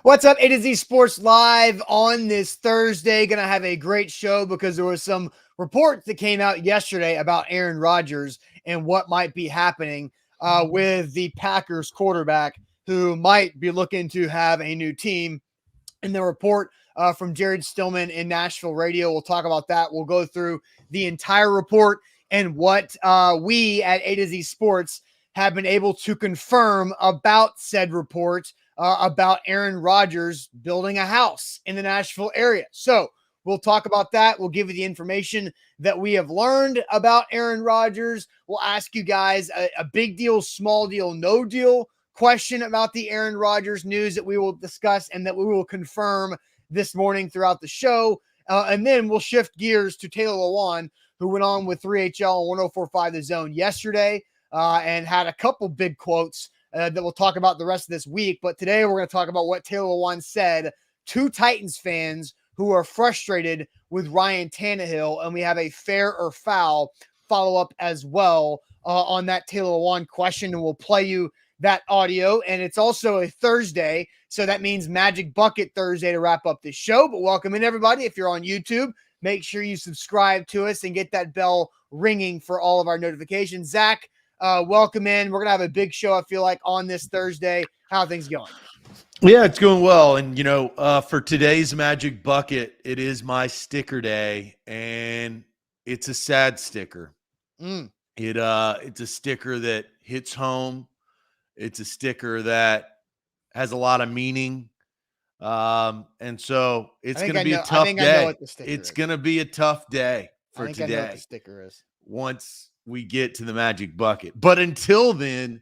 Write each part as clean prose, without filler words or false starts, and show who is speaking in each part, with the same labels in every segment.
Speaker 1: What's up? A to Z Sports Live on this Thursday. Going to have a great show because there was some reports that came out yesterday about Aaron Rodgers and what might be happening with the Packers quarterback who might be looking to have a new team. In the report from Jared Stillman in Nashville radio, we'll talk about that. We'll go through the entire report and what we at A to Z Sports have been able to confirm about said report about Aaron Rodgers building a house in the Nashville area. So we'll talk about that. We'll give you the information that we have learned about Aaron Rodgers. We'll ask you guys a big deal, small deal, no deal question about the Aaron Rodgers news that we will discuss and that we will confirm this morning throughout the show. And then we'll shift gears to Taylor Lewan, who went on with 3HL and 104.5 The Zone yesterday and had a couple big quotes that we'll talk about the rest of this week. But today we're going to talk about what Taylor Lewan said to Titans fans who are frustrated with Ryan Tannehill. And we have a fair or foul follow-up as well on that Taylor Lewan question. And we'll play you that audio. And it's also a Thursday, so that means Magic Bucket Thursday to wrap up this show. But welcome in, everybody. If you're on YouTube, make sure you subscribe to us and get that bell ringing for all of our notifications. Zach, welcome in. We're going to have a big show, I feel like, on this Thursday. How are things going?
Speaker 2: Yeah, it's going well. And, for today's Magic Bucket, it is my sticker day, and it's a sad sticker. It's a sticker that hits home. It's a sticker that has a lot of meaning. And so it's going to be a tough day. It's going to be a tough day for today. I know what the
Speaker 1: sticker is.
Speaker 2: Once we get to the Magic Bucket. But until then,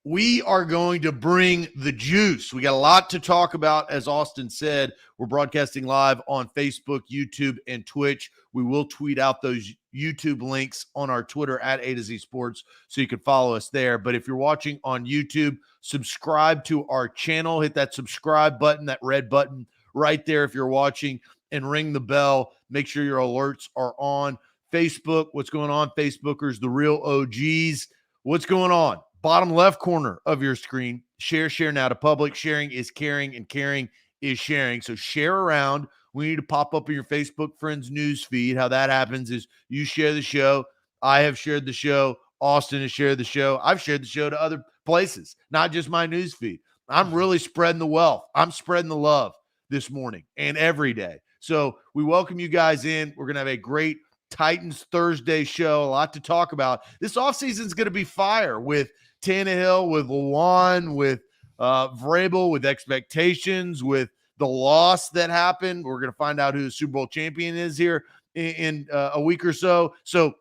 Speaker 2: we are going to bring the juice. We got a lot to talk about. As Austin said, we're broadcasting live on Facebook, YouTube, and Twitch. We will tweet out those YouTube links on our Twitter at A to Z Sports, so you can follow us there. But if you're watching on YouTube, subscribe to our channel. Hit that subscribe button, that red button right there if you're watching, and ring the bell. Make sure your alerts are on. Facebook, what's going on? Facebookers, the real OGs. What's going on? Bottom left corner of your screen, share now to public. Sharing is caring, and caring is sharing. So share around. We need to pop up in your Facebook friends news feed. How that happens is you share the show. I have shared the show. Austin has shared the show. I've shared the show to other places, not just my news feed. I'm really spreading the wealth. I'm spreading the love this morning and every day. So we welcome you guys in. We're going to have a great Titans Thursday show. A lot to talk about. This offseason is going to be fire with Tannehill, with Lewan, with Vrabel, with expectations, with the loss that happened. We're going to find out who the Super Bowl champion is here in a week or so. So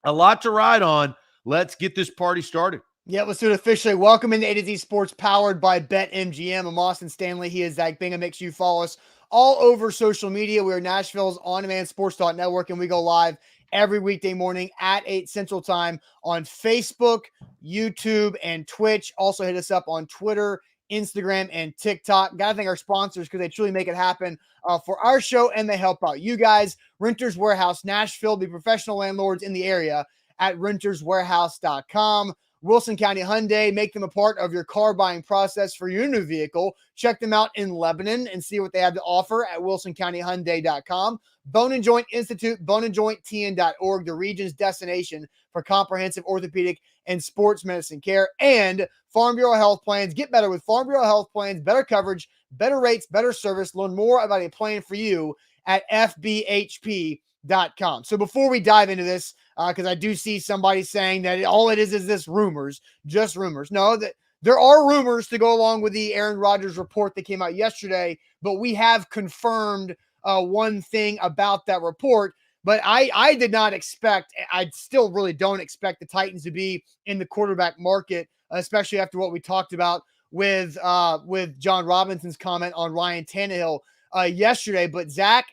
Speaker 2: a lot to ride on. Let's get this party started.
Speaker 1: Yeah, let's do it officially. Welcome into A to Z Sports, powered by BetMGM. I'm Austin Stanley. He is Zach Bingham. Make sure you follow us all over social media. We are Nashville's on-demand sports talk network, and we go live every weekday morning at 8 Central Time on Facebook, YouTube, and Twitch. Also hit us up on Twitter, Instagram, and TikTok. Got to thank our sponsors because they truly make it happen for our show, and they help out you guys. Renters Warehouse Nashville, the professional landlords in the area at renterswarehouse.com. Wilson County Hyundai, make them a part of your car buying process for your new vehicle. Check them out in Lebanon and see what they have to offer at wilsoncountyhyundai.com. Bone and Joint Institute, boneandjointtn.org, the region's destination for comprehensive orthopedic and sports medicine care. And Farm Bureau Health Plans. Get better with Farm Bureau Health Plans. Better coverage, better rates, better service. Learn more about a plan for you at fbhp.com. So before we dive into this, because I do see somebody saying that all it is this rumors, just rumors. No, that there are rumors to go along with the Aaron Rodgers report that came out yesterday, but we have confirmed one thing about that report. But I did not expect, I still really don't expect the Titans to be in the quarterback market, especially after what we talked about with John Robinson's comment on Ryan Tannehill yesterday. But Zach,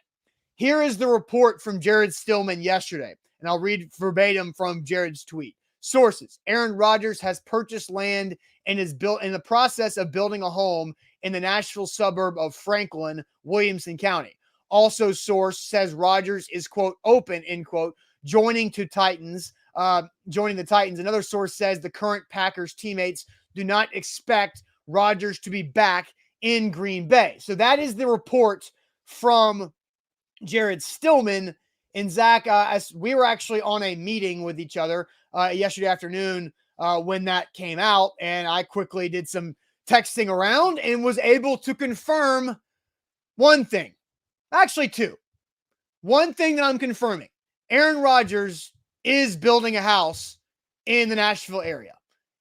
Speaker 1: here is the report from Jared Stillman yesterday, and I'll read verbatim from Jared's tweet. Sources: Aaron Rodgers has purchased land and is built in the process of building a home in the Nashville suburb of Franklin, Williamson County. Also, source says Rodgers is, quote, open, end quote, joining the Titans. Another source says the current Packers teammates do not expect Rodgers to be back in Green Bay. So that is the report from Jared Stillman. And Zach, as we were actually on a meeting with each other yesterday afternoon when that came out, and I quickly did some texting around and was able to confirm one thing, actually two. One thing that I'm confirming, Aaron Rodgers is building a house in the Nashville area.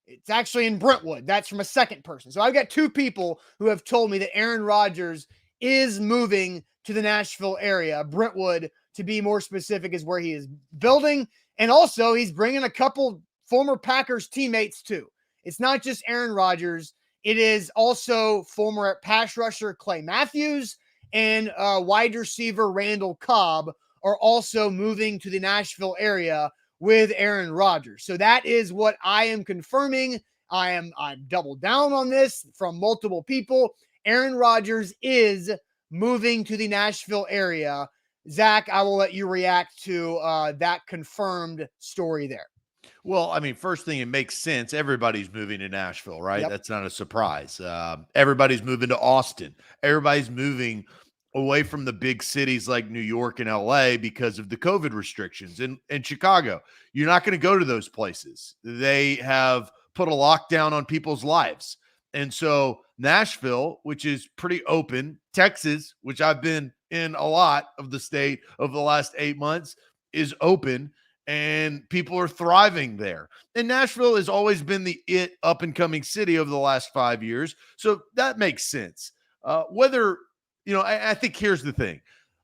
Speaker 1: It's actually in Brentwood. That's from a second person. So I've got two people who have told me that Aaron Rodgers is moving to the Nashville area. Brentwood, to be more specific, is where he is building. And also he's bringing a couple former Packers teammates too. It's not just Aaron Rodgers. It is also former pass rusher Clay Matthews and wide receiver Randall Cobb are also moving to the Nashville area with Aaron Rodgers. So that is what I am confirming. I'm doubled down on this from multiple people. Aaron Rodgers is moving to the Nashville area. Zach, I will let you react to that confirmed story there.
Speaker 2: Well, I mean, first thing, it makes sense. Everybody's moving to Nashville, right?
Speaker 1: Yep.
Speaker 2: That's not a surprise. Everybody's moving to Austin. Everybody's moving away from the big cities like New York and LA because of the COVID restrictions. And Chicago, you're not going to go to those places. They have put a lockdown on people's lives. And so Nashville, which is pretty open, Texas, which I've been in a lot of the state over the last 8 months, is open. And people are thriving there. And Nashville has always been the up and coming city over the last 5 years. So that makes sense. I think here's the thing.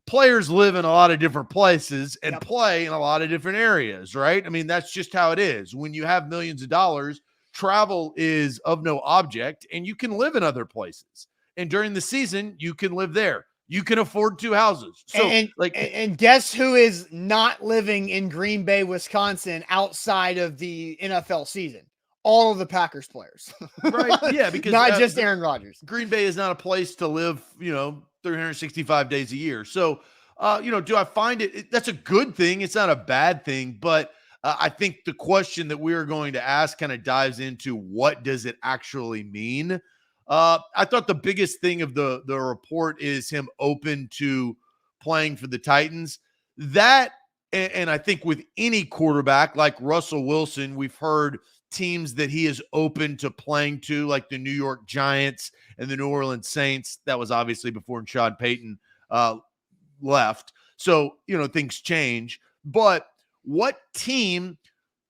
Speaker 2: Players live in a lot of different places and play in a lot of different areas, right? I mean, that's just how it is. When you have millions of dollars, travel is of no object and you can live in other places. And during the season, you can live there. You can afford two houses. So,
Speaker 1: and guess who is not living in Green Bay, Wisconsin outside of the NFL season? All of the Packers players.
Speaker 2: Right. Yeah, because
Speaker 1: not just Aaron Rodgers.
Speaker 2: Green Bay is not a place to live, 365 days a year. So, do I find that's a good thing? It's not a bad thing, but I think the question that we are going to ask kind of dives into what does it actually mean? I thought the biggest thing of the report is him open to playing for the Titans. That, and I think with any quarterback like Russell Wilson, we've heard teams that he is open to playing to, like the New York Giants and the New Orleans Saints. That was obviously before Sean Payton left. So, things change. But what team,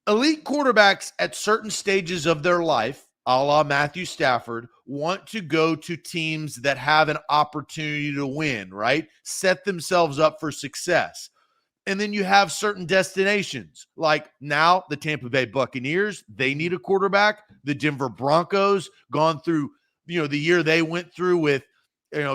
Speaker 2: elite quarterbacks at certain stages of their life, a la Matthew Stafford, want to go to teams that have an opportunity to win, right? Set themselves up for success. And then you have certain destinations, like now the Tampa Bay Buccaneers, they need a quarterback. The Denver Broncos, gone through, the year they went through with,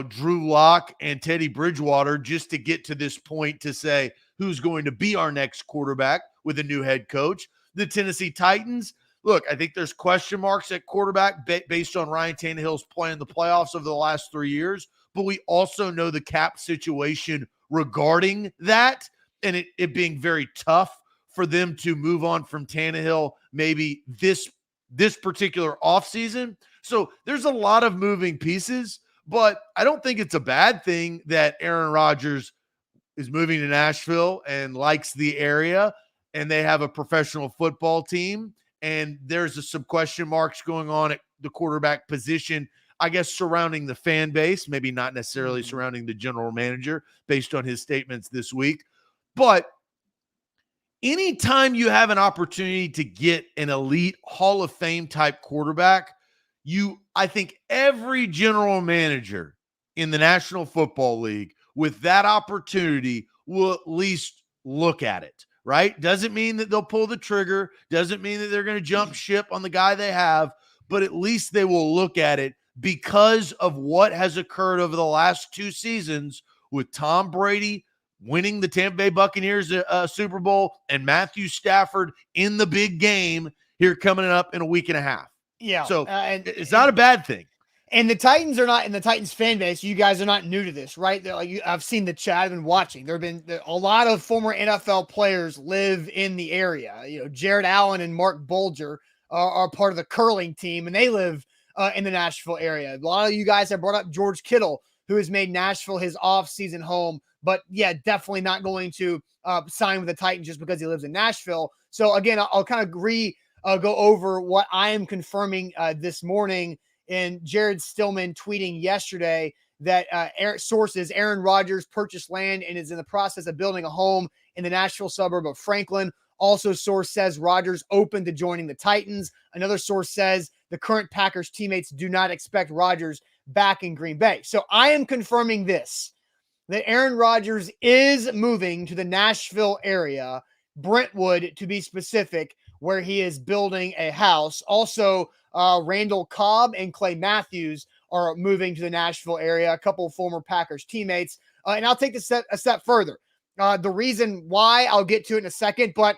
Speaker 2: Drew Lock and Teddy Bridgewater just to get to this point to say who's going to be our next quarterback with a new head coach. The Tennessee Titans, look, I think there's question marks at quarterback based on Ryan Tannehill's play in the playoffs over the last 3 years, but we also know the cap situation regarding that and it being very tough for them to move on from Tannehill maybe this particular offseason. So there's a lot of moving pieces, but I don't think it's a bad thing that Aaron Rodgers is moving to Nashville and likes the area and they have a professional football team. And there's some question marks going on at the quarterback position, I guess, surrounding the fan base, maybe not necessarily surrounding the general manager based on his statements this week. But anytime you have an opportunity to get an elite Hall of Fame type quarterback, I think every general manager in the National Football League with that opportunity will at least look at it. Right? Doesn't mean that they'll pull the trigger. Doesn't mean that they're going to jump ship on the guy they have, but at least they will look at it because of what has occurred over the last 2 seasons with Tom Brady winning the Tampa Bay Buccaneers Super Bowl and Matthew Stafford in the big game here coming up in a week and a half.
Speaker 1: Yeah.
Speaker 2: So it's not a bad thing.
Speaker 1: And the Titans are not, in the Titans fan base, you guys are not new to this, right? I've seen the chat, I've been watching. There have been a lot of former NFL players live in the area. Jared Allen and Mark Bulger are part of the curling team, and they live in the Nashville area. A lot of you guys have brought up George Kittle, who has made Nashville his off-season home, but yeah, definitely not going to sign with the Titans just because he lives in Nashville. So again, I'll kind of go over what I am confirming this morning. And Jared Stillman tweeting yesterday that sources Aaron Rodgers purchased land and is in the process of building a home in the Nashville suburb of Franklin. Also, source says Rodgers open to joining the Titans. Another source says the current Packers teammates do not expect Rodgers back in Green Bay. So I am confirming this, that Aaron Rodgers is moving to the Nashville area, Brentwood to be specific, where he is building a house. Also, Randall Cobb and Clay Matthews are moving to the Nashville area, a couple of former Packers teammates. And I'll take this a step further. The reason why, I'll get to it in a second, but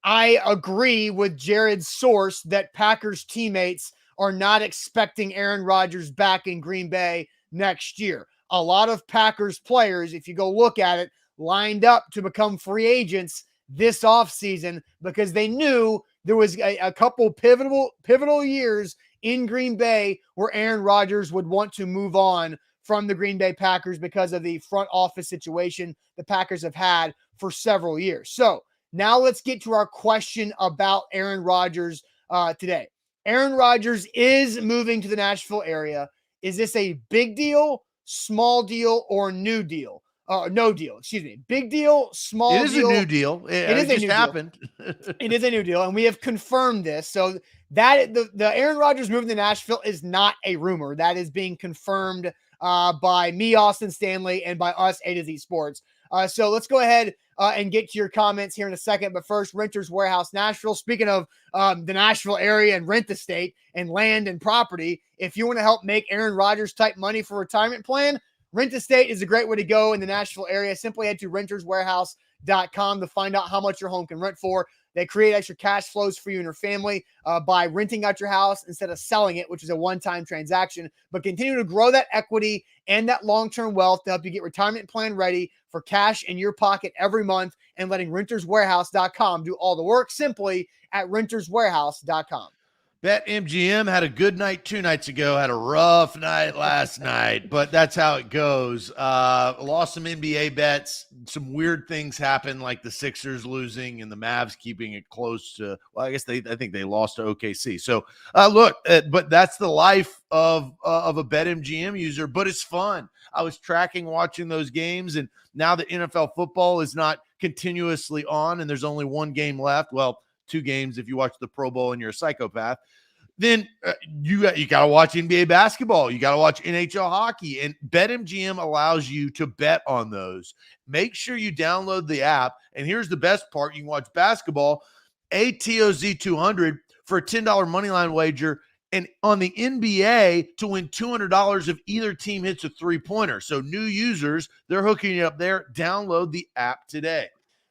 Speaker 1: I agree with Jared's source that Packers teammates are not expecting Aaron Rodgers back in Green Bay next year. A lot of Packers players, if you go look at it, lined up to become free agents this offseason because they knew there was a couple pivotal years in Green Bay where Aaron Rodgers would want to move on from the Green Bay Packers because of the front office situation the Packers have had for several years. So now let's get to our question about Aaron Rodgers today. Aaron Rodgers is moving to the Nashville area. Is this a big deal, small deal, or new deal? No deal, excuse me. Big deal, small deal.
Speaker 2: It is a new deal. It is just happened.
Speaker 1: It is a new deal, and we have confirmed this. So that the Aaron Rodgers moving to Nashville is not a rumor. That is being confirmed by me, Austin Stanley, and by us, A to Z Sports. So let's go ahead and get to your comments here in a second. But first, Renters Warehouse Nashville. Speaking of the Nashville area and rent estate and land and property, if you want to help make Aaron Rodgers type money for retirement plan, rent estate is a great way to go in the Nashville area. Simply head to renterswarehouse.com to find out how much your home can rent for. They create extra cash flows for you and your family by renting out your house instead of selling it, which is a one-time transaction, but continue to grow that equity and that long-term wealth to help you get retirement plan ready for cash in your pocket every month and letting renterswarehouse.com do all the work simply at renterswarehouse.com.
Speaker 2: BetMGM had a good night 2 nights ago, had a rough night last night, but that's how it goes. Lost some NBA bets. Some weird things happened, like the Sixers losing and the Mavs keeping it close to, well, I think they lost to OKC. So but that's the life of a BetMGM user, but it's fun. I was watching those games, and now that NFL football is not continuously on and there's only one game left, well, 2 games if you watch the Pro Bowl and you're a psychopath, then you got to watch NBA basketball. You got to watch NHL hockey, and BetMGM allows you to bet on those. Make sure you download the app, and here's the best part. You can watch basketball, ATOZ 200 for a $10 moneyline wager, and on the NBA to win $200 if either team hits a three-pointer. So new users, they're hooking you up there. Download the app today.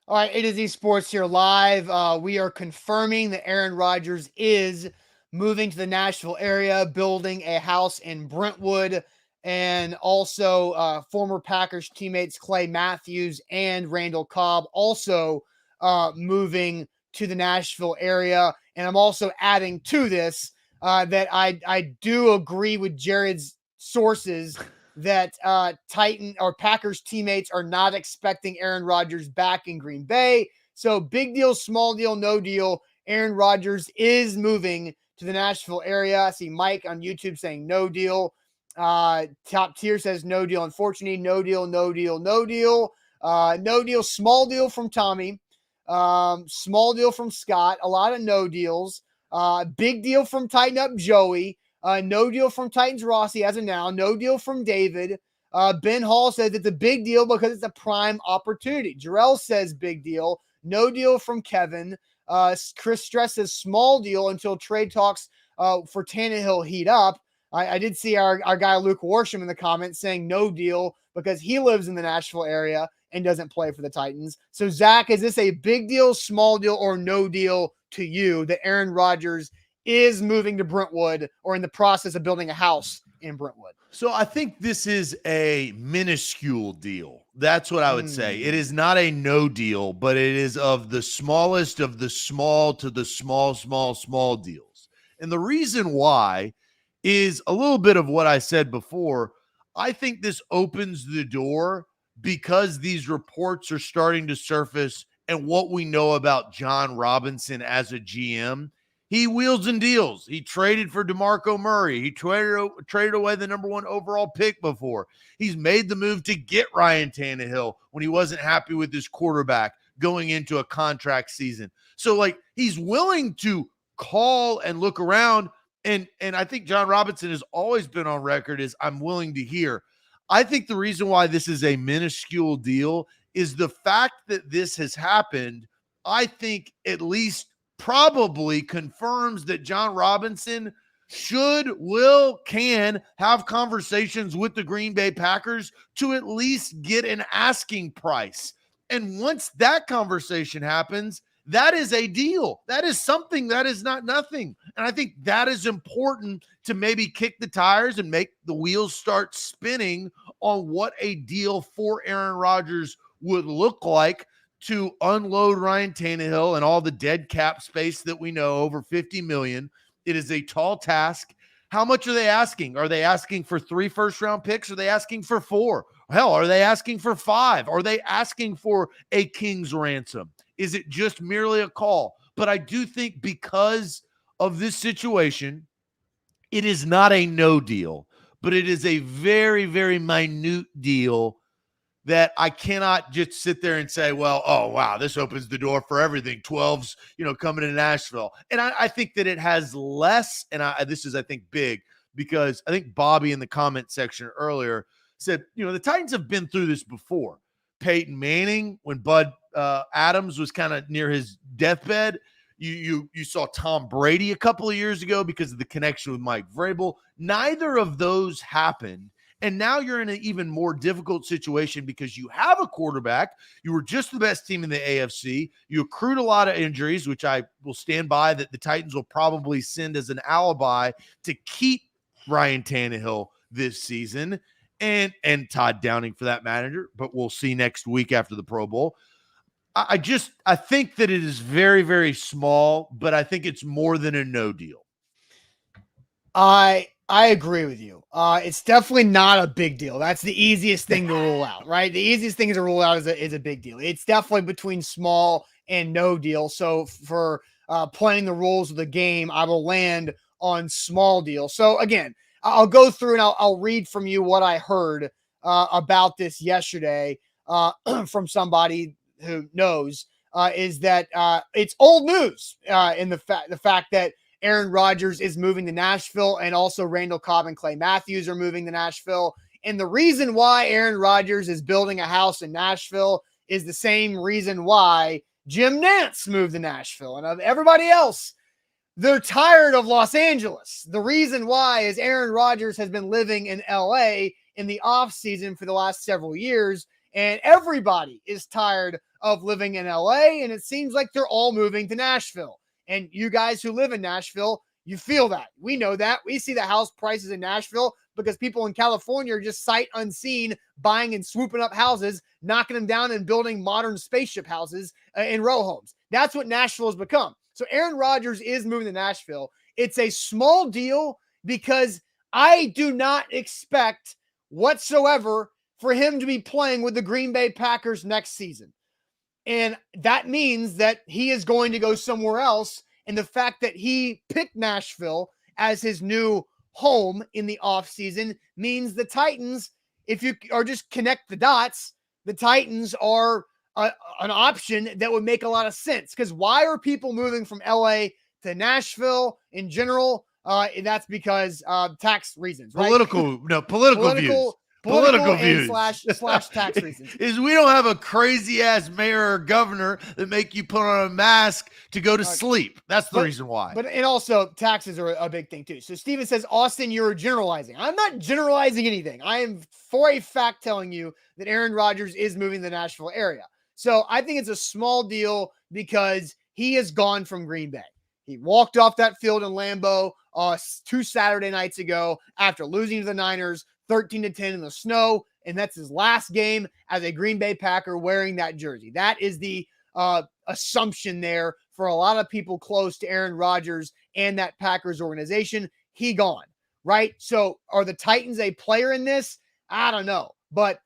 Speaker 1: All right, A to Z Sports here live. We are confirming that Aaron Rodgers is moving to the Nashville area, building a house in Brentwood, and also former Packers teammates Clay Matthews and Randall Cobb also moving to the Nashville area. And I'm also adding to this that I do agree with Jared's sources that Titan or Packers teammates are not expecting Aaron Rodgers back in Green Bay. So big deal, small deal, no deal. Aaron Rodgers is moving to the Nashville area. I see Mike on YouTube saying no deal. Top tier says no deal. Unfortunately, no deal, no deal, no deal. No deal, small deal from Tommy. Small deal from Scott. A lot of no deals. Big deal from Tighten Up Joey. No deal from Titans Rossi as of now. No deal from David. Ben Hall says it's a big deal because it's a prime opportunity. Jarrell says big deal. No deal from Kevin. Chris Stress says small deal until trade talks for Tannehill heat up. I did see our guy Luke Warsham in the comments saying no deal because he lives in the Nashville area and doesn't play for the Titans. So, Zach, is this a big deal, small deal, or no deal to you that Aaron Rodgers is moving to Brentwood or in the process of building a house in Brentwood?
Speaker 2: So I think this is a minuscule deal. That's what I would say. It is not a no deal, but it is of the smallest of the small to the small deals. And the reason why is a little bit of what I said before. I think this opens the door because these reports are starting to surface and what we know about John Robinson as a GM. He wheels and deals. He traded for DeMarco Murray. He traded away the number 1 overall pick before. He's made the move to get Ryan Tannehill when he wasn't happy with his quarterback going into a contract season. So, like, he's willing to call and look around. And I think John Robinson has always been on record as I'm willing to hear. I think the reason why this is a minuscule deal is the fact that this has happened, I think at least probably confirms that John Robinson can have conversations with the Green Bay Packers to at least get an asking price. And once that conversation happens, that is a deal. That is something. That is not nothing. And I think that is important to maybe kick the tires and make the wheels start spinning on what a deal for Aaron Rodgers would look like to unload Ryan Tannehill and all the dead cap space that we know, over $50 million. It is a tall task. How much are they asking? Are they asking for 3 first-round picks? Are they asking for 4? Hell, are they asking for 5? Are they asking for a king's ransom? Is it just merely a call? But I do think because of this situation, it is not a no deal, but it is a very, very minute deal that I cannot just sit there and say, well, oh, wow, this opens the door for everything. 12's, coming to Nashville. And I think that it has less, and this is, I think, big, because I think Bobby in the comment section earlier said, the Titans have been through this before. Peyton Manning, when Bud Adams was kind of near his deathbed, you saw Tom Brady a couple of years ago because of the connection with Mike Vrabel. Neither of those happened. And now you're in an even more difficult situation because you have a quarterback. You were just the best team in the AFC. You accrued a lot of injuries, which I will stand by that the Titans will probably send as an alibi to keep Ryan Tannehill this season, and Todd Downing for that matter, but we'll see next week after the Pro Bowl. I think that it is very, very small, but I think it's more than a no deal.
Speaker 1: I agree with you. It's definitely not a big deal. That's the easiest thing to rule out, right? The easiest thing to rule out is a big deal. It's definitely between small and no deal. So for playing the rules of the game, I will land on small deal. So again, I'll go through and I'll read from you what I heard about this yesterday from somebody who knows, is that it's old news in the fact that Aaron Rodgers is moving to Nashville, and also Randall Cobb and Clay Matthews are moving to Nashville. And the reason why Aaron Rodgers is building a house in Nashville is the same reason why Jim Nantz moved to Nashville. And of everybody else, they're tired of Los Angeles. The reason why is Aaron Rodgers has been living in LA in the offseason for the last several years, and everybody is tired of living in LA, and it seems like they're all moving to Nashville. And you guys who live in Nashville, you feel that. We know that. We see the house prices in Nashville because people in California are just sight unseen buying and swooping up houses, knocking them down and building modern spaceship houses in row homes. That's what Nashville has become. So Aaron Rodgers is moving to Nashville. It's a small deal because I do not expect whatsoever for him to be playing with the Green Bay Packers next season. And that means that he is going to go somewhere else. And the fact that he picked Nashville as his new home in the offseason means the Titans, if you are just connect the dots, the Titans are an option that would make a lot of sense. Because why are people moving from LA to Nashville in general? And that's because tax reasons, right?
Speaker 2: Political views. Political views
Speaker 1: slash tax reasons
Speaker 2: is we don't have a crazy ass mayor or governor that make you put on a mask to go to sleep. That's the reason why.
Speaker 1: And also taxes are a big thing too. So Steven says, Austin, you're generalizing. I'm not generalizing anything. I am for a fact telling you that Aaron Rodgers is moving to the Nashville area. So I think it's a small deal because he is gone from Green Bay. He walked off that field in Lambeau 2 Saturday nights ago after losing to the Niners 13-10 in the snow, and that's his last game as a Green Bay Packer wearing that jersey. That is the assumption there for a lot of people close to Aaron Rodgers and that Packers organization. He gone. right? So are the Titans a player in this? I don't know. But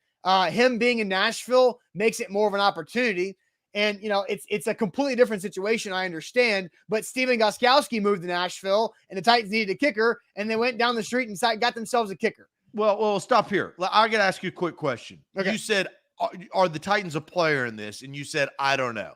Speaker 1: him being in Nashville makes it more of an opportunity. And, it's a completely different situation, I understand. But Steven Gostkowski moved to Nashville, and the Titans needed a kicker, and they went down the street and got themselves a kicker.
Speaker 2: Well, stop here. I got to ask you a quick question.
Speaker 1: Okay.
Speaker 2: You said, are the Titans a player in this? And you said, I don't know.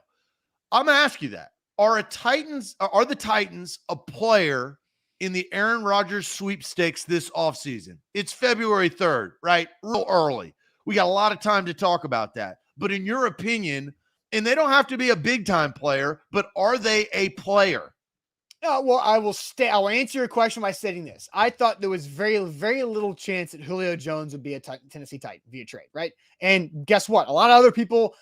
Speaker 2: I'm going to ask you that. Are the Titans a player in the Aaron Rodgers sweepstakes this offseason? It's February 3rd, right? Real early. We got a lot of time to talk about that. But in your opinion, and they don't have to be a big-time player, but are they a player?
Speaker 1: Well, I will answer your question by stating this. I thought there was very, very little chance that Julio Jones would be a Tennessee Titan via trade, right? And guess what? A lot of other people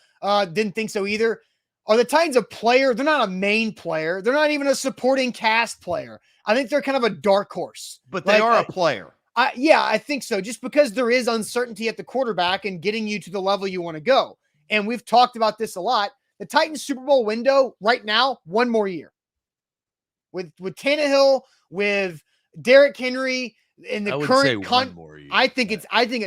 Speaker 1: didn't think so either. Are the Titans a player? They're not a main player. They're not even a supporting cast player. I think they're kind of a dark horse.
Speaker 2: But they are a player.
Speaker 1: I think so. Just because there is uncertainty at the quarterback and getting you to the level you want to go. And we've talked about this a lot. The Titans Super Bowl window right now, one more year. With Tannehill, with Derrick Henry in the current I think it's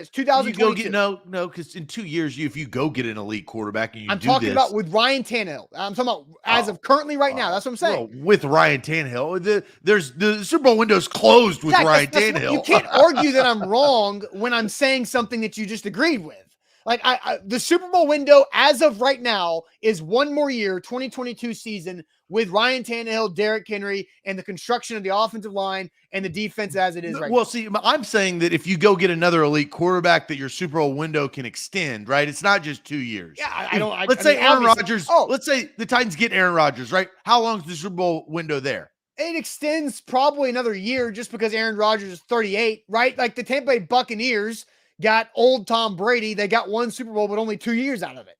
Speaker 1: 2022.
Speaker 2: No, because in 2 years, if you go get an elite quarterback and
Speaker 1: I'm talking about with Ryan Tannehill. I'm talking about as of currently right now. That's what I'm saying.
Speaker 2: Well, with Ryan Tannehill, the Super Bowl window's closed with Ryan Tannehill.
Speaker 1: You can't argue that I'm wrong when I'm saying something that you just agreed with. Like the Super Bowl window as of right now is one more year, 2022 season with Ryan Tannehill, Derrick Henry, and the construction of the offensive line and the defense as it is right now.
Speaker 2: Well, see, I'm saying that if you go get another elite quarterback that your Super Bowl window can extend, right? It's not just 2 years.
Speaker 1: Yeah,
Speaker 2: Let's say Aaron Rodgers. Let's say the Titans get Aaron Rodgers, right? How long is the Super Bowl window there?
Speaker 1: It extends probably another year just because Aaron Rodgers is 38, right? Like the Tampa Bay Buccaneers got old Tom Brady. They got one Super Bowl, but only 2 years out of it.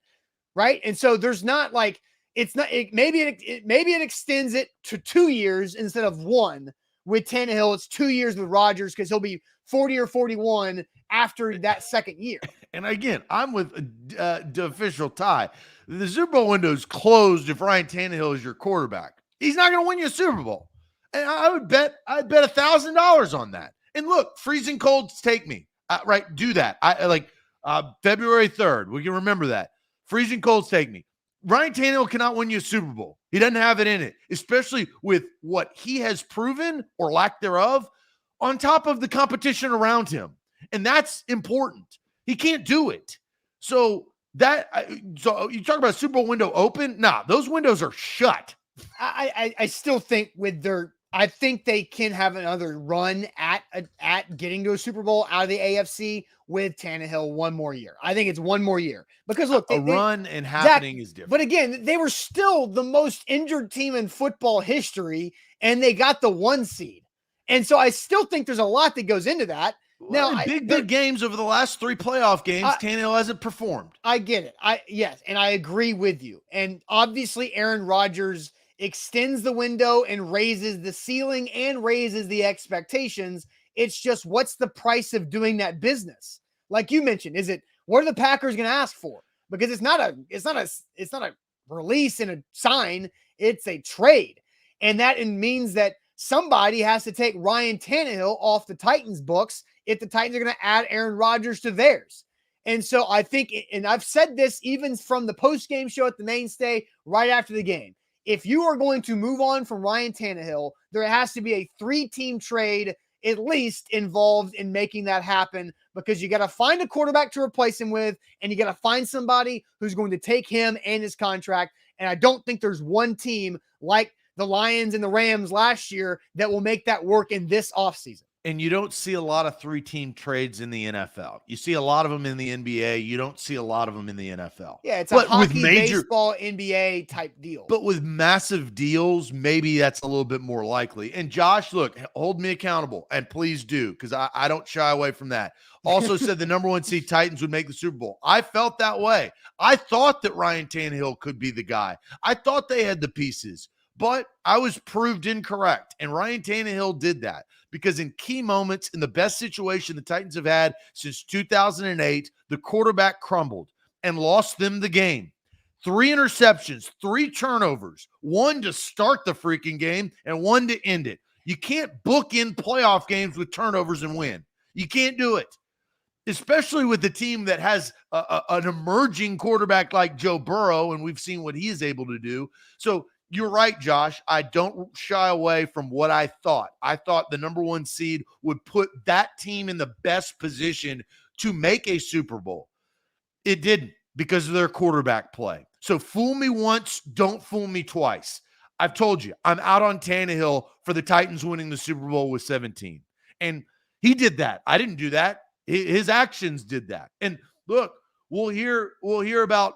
Speaker 1: Right. And so there's not like, maybe it extends it to 2 years instead of one with Tannehill. It's 2 years with Rodgers because he'll be 40 or 41 after that second year.
Speaker 2: And again, I'm with the official tie. The Super Bowl window is closed if Ryan Tannehill is your quarterback. He's not going to win you a Super Bowl. And I'd bet $1,000 on that. And look, freezing colds take me. Right, do that. February 3rd. We can remember that. Freezing colds take me. Ryan Tannehill cannot win you a Super Bowl. He doesn't have it in it, especially with what he has proven or lack thereof on top of the competition around him. And that's important. He can't do it. So you talk about Super Bowl window open? Nah, those windows are shut.
Speaker 1: I still think I think they can have another run at getting to a Super Bowl out of the AFC with Tannehill one more year. I think it's one more year because look,
Speaker 2: run and happening is different.
Speaker 1: But again, they were still the most injured team in football history, and they got the 1 seed. And so I still think there's a lot that goes into that.
Speaker 2: Well, now, big games over the last 3 playoff games, Tannehill hasn't performed.
Speaker 1: I get it. Yes, and I agree with you. And obviously, Aaron Rodgers extends the window and raises the ceiling and raises the expectations. It's just, what's the price of doing that business? Like you mentioned, what are the Packers going to ask for? Because it's not a release and a sign. It's a trade. And that means that somebody has to take Ryan Tannehill off the Titans books if the Titans are going to add Aaron Rodgers to theirs. And so I think, and I've said this even from the post-game show at the Mainstay right after the game, if you are going to move on from Ryan Tannehill, there has to be a 3-team trade at least involved in making that happen, because you got to find a quarterback to replace him with, and you got to find somebody who's going to take him and his contract. And I don't think there's one team like the Lions and the Rams last year that will make that work in this offseason.
Speaker 2: And you don't see a lot of 3-team trades in the NFL. You see a lot of them in the NBA. You don't see a lot of them in the NFL.
Speaker 1: Yeah, it's a hockey, baseball, NBA type deal.
Speaker 2: But with massive deals, maybe that's a little bit more likely. And Josh, look, hold me accountable, and please do, because I don't shy away from that. Also said the number 1 seed Titans would make the Super Bowl. I felt that way. I thought that Ryan Tannehill could be the guy. I thought they had the pieces. But I was proved incorrect, and Ryan Tannehill did that, because in key moments, in the best situation the Titans have had since 2008, the quarterback crumbled and lost them the game. 3 interceptions, 3 turnovers, 1 to start the freaking game and 1 to end it. You can't book in playoff games with turnovers and win. You can't do it, especially with the team that has an emerging quarterback like Joe Burrow, and we've seen what he is able to do. So you're right, Josh. I don't shy away from what I thought. I thought the number 1 seed would put that team in the best position to make a Super Bowl. It didn't because of their quarterback play. So fool me once, don't fool me twice. I've told you, I'm out on Tannehill for the Titans winning the Super Bowl with 17. And he did that. I didn't do that. His actions did that. And look, we'll hear about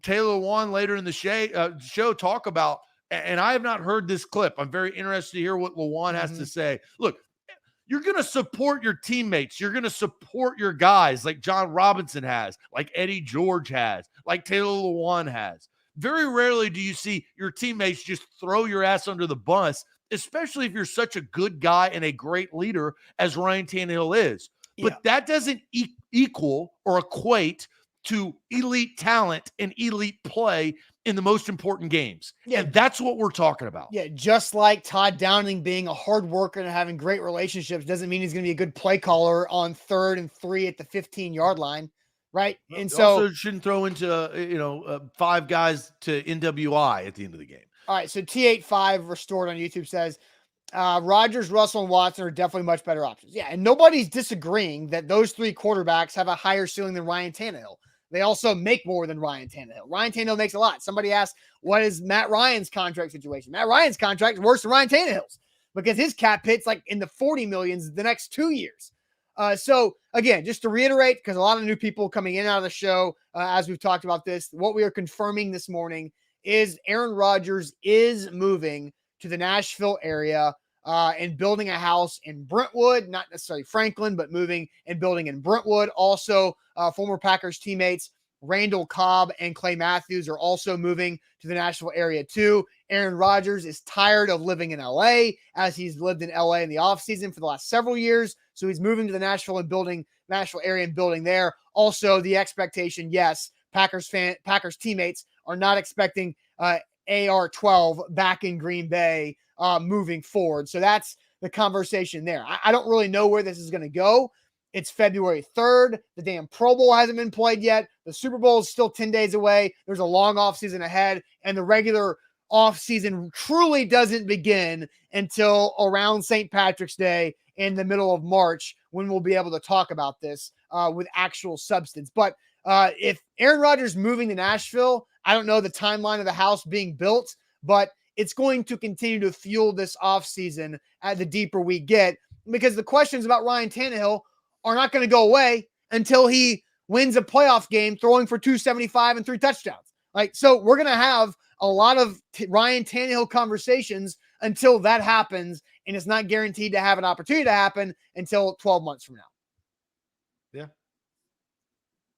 Speaker 2: Taylor Lewan later in the show talk about, and I have not heard this clip. I'm very interested to hear what Lewan has to say. Look, you're going to support your teammates. You're going to support your guys like John Robinson has, like Eddie George has, like Taylor Lewan has. Very rarely do you see your teammates just throw your ass under the bus, especially if you're such a good guy and a great leader as Ryan Tannehill is. But that doesn't equal or equate to elite talent and elite play in the most important games. Yeah. And that's what we're talking about.
Speaker 1: Yeah, just like Todd Downing being a hard worker and having great relationships doesn't mean he's going to be a good play caller on 3rd and 3 at the 15-yard line, right? And so
Speaker 2: also shouldn't throw into 5 guys to NWI at the end of the game.
Speaker 1: All right, so T85 Restored on YouTube says Rodgers, Russell, and Watson are definitely much better options. Yeah, and nobody's disagreeing that those 3 quarterbacks have a higher ceiling than Ryan Tannehill. They also make more than Ryan Tannehill. Ryan Tannehill makes a lot. Somebody asked, what is Matt Ryan's contract situation? Matt Ryan's contract is worse than Ryan Tannehill's because his cap hit's like in the 40 millions the next 2 years. So again, just to reiterate, because a lot of new people coming in and out of the show, as we've talked about this, what we are confirming this morning is Aaron Rodgers is moving to the Nashville area and building a house in Brentwood, not necessarily Franklin, but moving and building in Brentwood. Also, former Packers teammates Randall Cobb and Clay Matthews are also moving to the Nashville area too. Aaron Rodgers is tired of living in LA, as he's lived in LA in the offseason for the last several years. So he's moving to the Nashville area and building there. Also, the expectation, yes, Packers teammates are not expecting AR-12 back in Green Bay moving forward. So that's the conversation there. I don't really know where this is going to go. It's February 3rd. The damn Pro Bowl hasn't been played yet. The Super Bowl is still 10 days away. There's a long offseason ahead, and the regular offseason truly doesn't begin until around St. Patrick's Day in the middle of March, when we'll be able to talk about this with actual substance. But if Aaron Rodgers moving to Nashville, I don't know the timeline of the house being built, but it's going to continue to fuel this offseason the deeper we get, because the questions about Ryan Tannehill are not going to go away until he wins a playoff game throwing for 275 and 3 touchdowns. So we're going to have a lot of Ryan Tannehill conversations until that happens, and it's not guaranteed to have an opportunity to happen until 12 months from now.
Speaker 2: Yeah.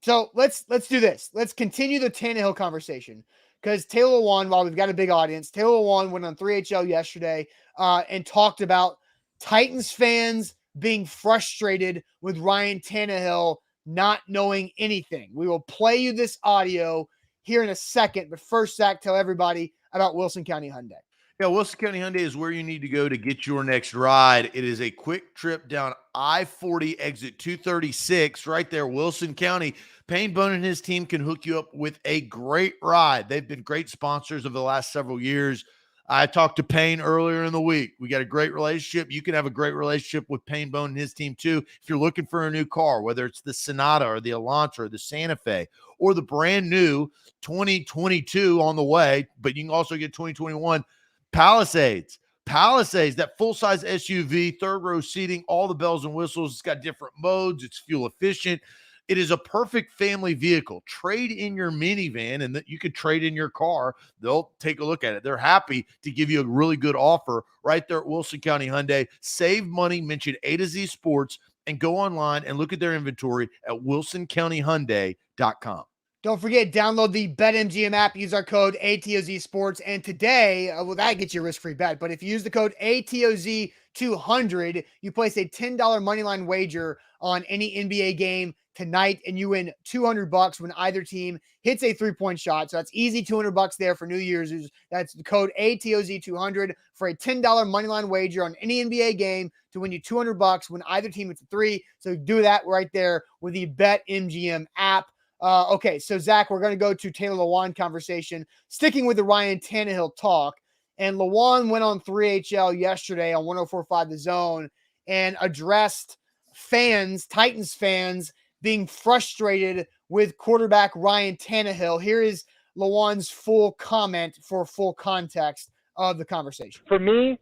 Speaker 1: So let's do this. Let's continue the Tannehill conversation, because Taylor Lewan, while we've got a big audience, Taylor Lewan went on 3HL yesterday and talked about Titans fans being frustrated with Ryan Tannehill not knowing anything. We will play you this audio here in a second, but first, Zach, tell everybody about Wilson County Hyundai.
Speaker 2: Yeah, Wilson County Hyundai is where you need to go to get your next ride. It is a quick trip down I-40 exit 236 right there, Wilson County. Payne Bone and his team can hook you up with a great ride. They've been great sponsors over the last several years. I talked to Payne earlier in the week. We got a great relationship. You can have a great relationship with Payne Bone and his team too. If you're looking for a new car, whether it's the Sonata or the Elantra or the Santa Fe or the brand new 2022 on the way, but you can also get 2021 Palisades, that full-size SUV, 3rd row seating, all the bells and whistles. It's got different modes. It's fuel efficient. It is a perfect family vehicle. Trade in your minivan, and you could trade in your car. They'll take a look at it. They're happy to give you a really good offer right there at Wilson County Hyundai. Save money, mention A to Z Sports, and go online and look at their inventory at wilsoncountyhyundai.com.
Speaker 1: Don't forget, download the BetMGM app. Use our code ATOZ Sports. And today, that gets you a risk-free bet. But if you use the code ATOZ 200, you place a $10 moneyline wager on any NBA game tonight, and you win $200 when either team hits a 3-point shot. So that's easy $200 there for New Year's. That's the code ATOZ200 for a $10 moneyline wager on any NBA game to win you $200 when either team hits a 3. So do that right there with the BetMGM app. Okay, so Zach, we're going to go to Taylor Lewan conversation, sticking with the Ryan Tannehill talk. And Lewan went on 3HL yesterday on 104.5 The Zone and addressed fans, Titans fans, being frustrated with quarterback Ryan Tannehill. Here is Lewan's full comment for full context of the conversation.
Speaker 3: For me,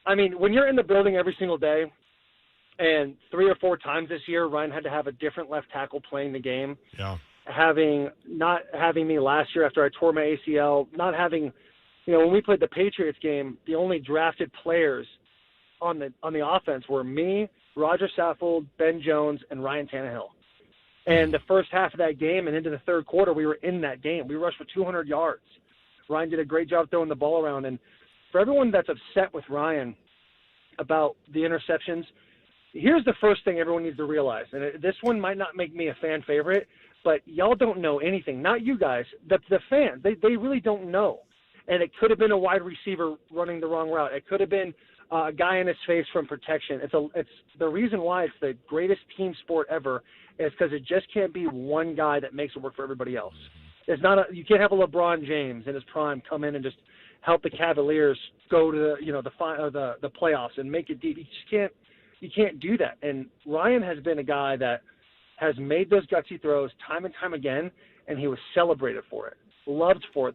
Speaker 3: I mean, when you're in the building every single day, and 3 or 4 times this year, Ryan had to have a different left tackle playing the game.
Speaker 4: Yeah.
Speaker 3: Not having me last year after I tore my ACL, not having, when we played the Patriots game, the only drafted players on the offense were me, Roger Saffold, Ben Jones, and Ryan Tannehill. And the first half of that game and into the third quarter, we were in that game. We rushed for 200 yards. Ryan did a great job throwing the ball around. And for everyone that's upset with Ryan about the interceptions, here's the first thing everyone needs to realize. And this one might not make me a fan favorite, but y'all don't know anything. Not you guys, the fans. They really don't know. And it could have been a wide receiver running the wrong route. It could have been a guy in his face from protection. It's the reason why it's the greatest team sport ever is because it just can't be one guy that makes it work for everybody else. It's not you can't have a LeBron James in his prime come in and just help the Cavaliers go to the playoffs and make it deep. You can't do that. And Ryan has been a guy that has made those gutsy throws time and time again, and he was celebrated for it, loved for it.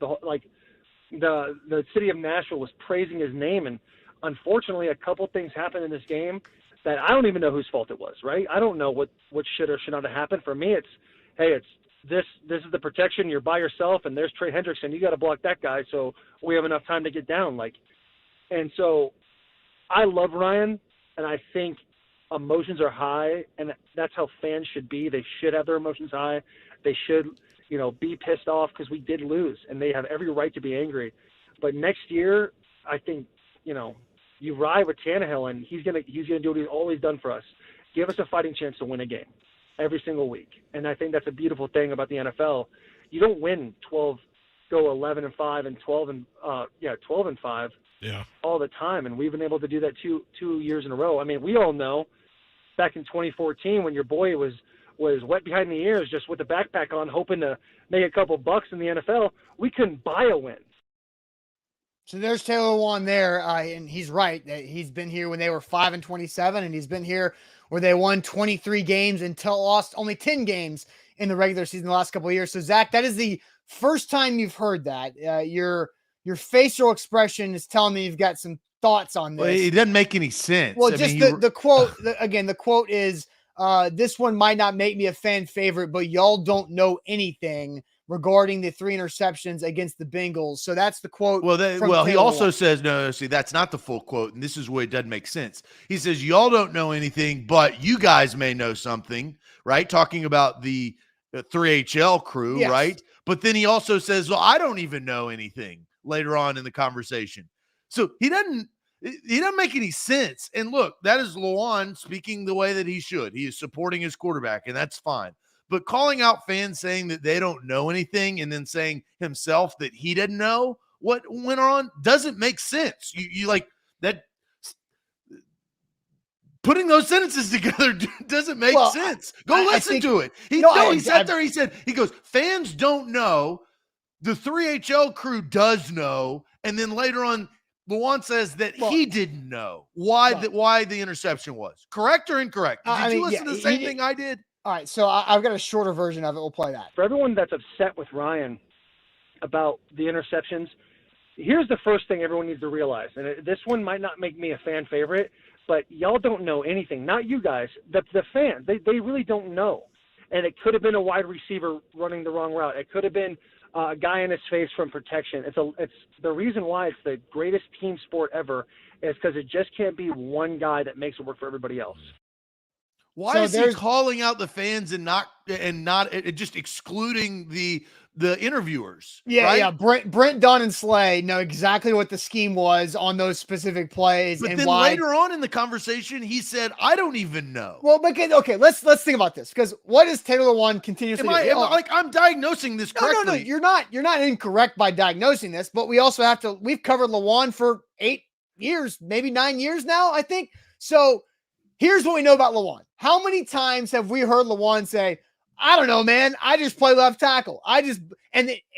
Speaker 3: The city of Nashville was praising his name, and unfortunately, a couple things happened in this game that I don't even know whose fault it was. Right? I don't know what should or should not have happened. For me, it's this is the protection. You're by yourself, and there's Trey Hendrickson. You got to block that guy, so we have enough time to get down. And so I love Ryan, and I think emotions are high, and that's how fans should be. They should have their emotions high. They should, be pissed off because we did lose, and they have every right to be angry. But next year, I think, you ride with Tannehill, and he's gonna do what he's always done for us. Give us a fighting chance to win a game every single week. And I think that's a beautiful thing about the NFL. You don't win 12, go 11-5 and 12-5 all the time. And we've been able to do that two years in a row. I mean, we all know back in 2014 when your boy was wet behind the ears just with the backpack on, hoping to make a couple bucks in the NFL, we couldn't buy a win.
Speaker 1: So there's Taylor Lewan there, and he's right that he's been here when they were 5-27, and he's been here where they won 23 games and lost only 10 games in the regular season the last couple of years. So Zach, that is the first time you've heard that. Your facial expression is telling me you've got some thoughts on this.
Speaker 2: Well, it doesn't make any sense.
Speaker 1: Well, the quote again. The quote is, "This one might not make me a fan favorite, but y'all don't know anything regarding the 3 interceptions against the Bengals." So that's the quote.
Speaker 2: Well, he also says, no, see, that's not the full quote. And this is where it doesn't make sense. He says, y'all don't know anything, but you guys may know something, right? Talking about the 3HL crew,
Speaker 1: yes.
Speaker 2: Right? But then he also says, well, I don't even know anything later on in the conversation. So he doesn't make any sense. And look, that is Lewan speaking the way that he should. He is supporting his quarterback, and that's fine. But calling out fans saying that they don't know anything and then saying himself that he didn't know what went on doesn't make sense. You like that. Putting those sentences together doesn't make sense. Go listen to it. He sat there. He said, he goes, fans don't know. The 3HL crew does know. And then later on, Lewan says that he didn't know why the interception was. Correct or incorrect? Did you listen to the same thing I did?
Speaker 1: All right, so I've got a shorter version of it. We'll play that.
Speaker 3: For everyone that's upset with Ryan about the interceptions, here's the first thing everyone needs to realize. And this one might not make me a fan favorite, but y'all don't know anything. Not you guys, the fans. They really don't know. And it could have been a wide receiver running the wrong route. It could have been a guy in his face from protection. It's the reason why it's the greatest team sport ever is because it just can't be one guy that makes it work for everybody else.
Speaker 2: Why is he calling out the fans and not just excluding the the interviewers.
Speaker 1: Yeah,
Speaker 2: right?
Speaker 1: yeah. Brent, Dunn, and Slay know exactly what the scheme was on those specific plays
Speaker 2: But
Speaker 1: and
Speaker 2: then
Speaker 1: why.
Speaker 2: later on in the conversation, he said, "I don't even know."
Speaker 1: Well, because okay, let's think about this because what does Taylor Lewan continuously do?
Speaker 2: I'm diagnosing this correctly?
Speaker 1: No, you're not. You're not incorrect by diagnosing this, but we also have to. We've covered Lewan for 8 years, maybe 9 years now, I think. So here's what we know about Lewan. How many times have we heard Lewan say, "I don't know, man. I just play left tackle.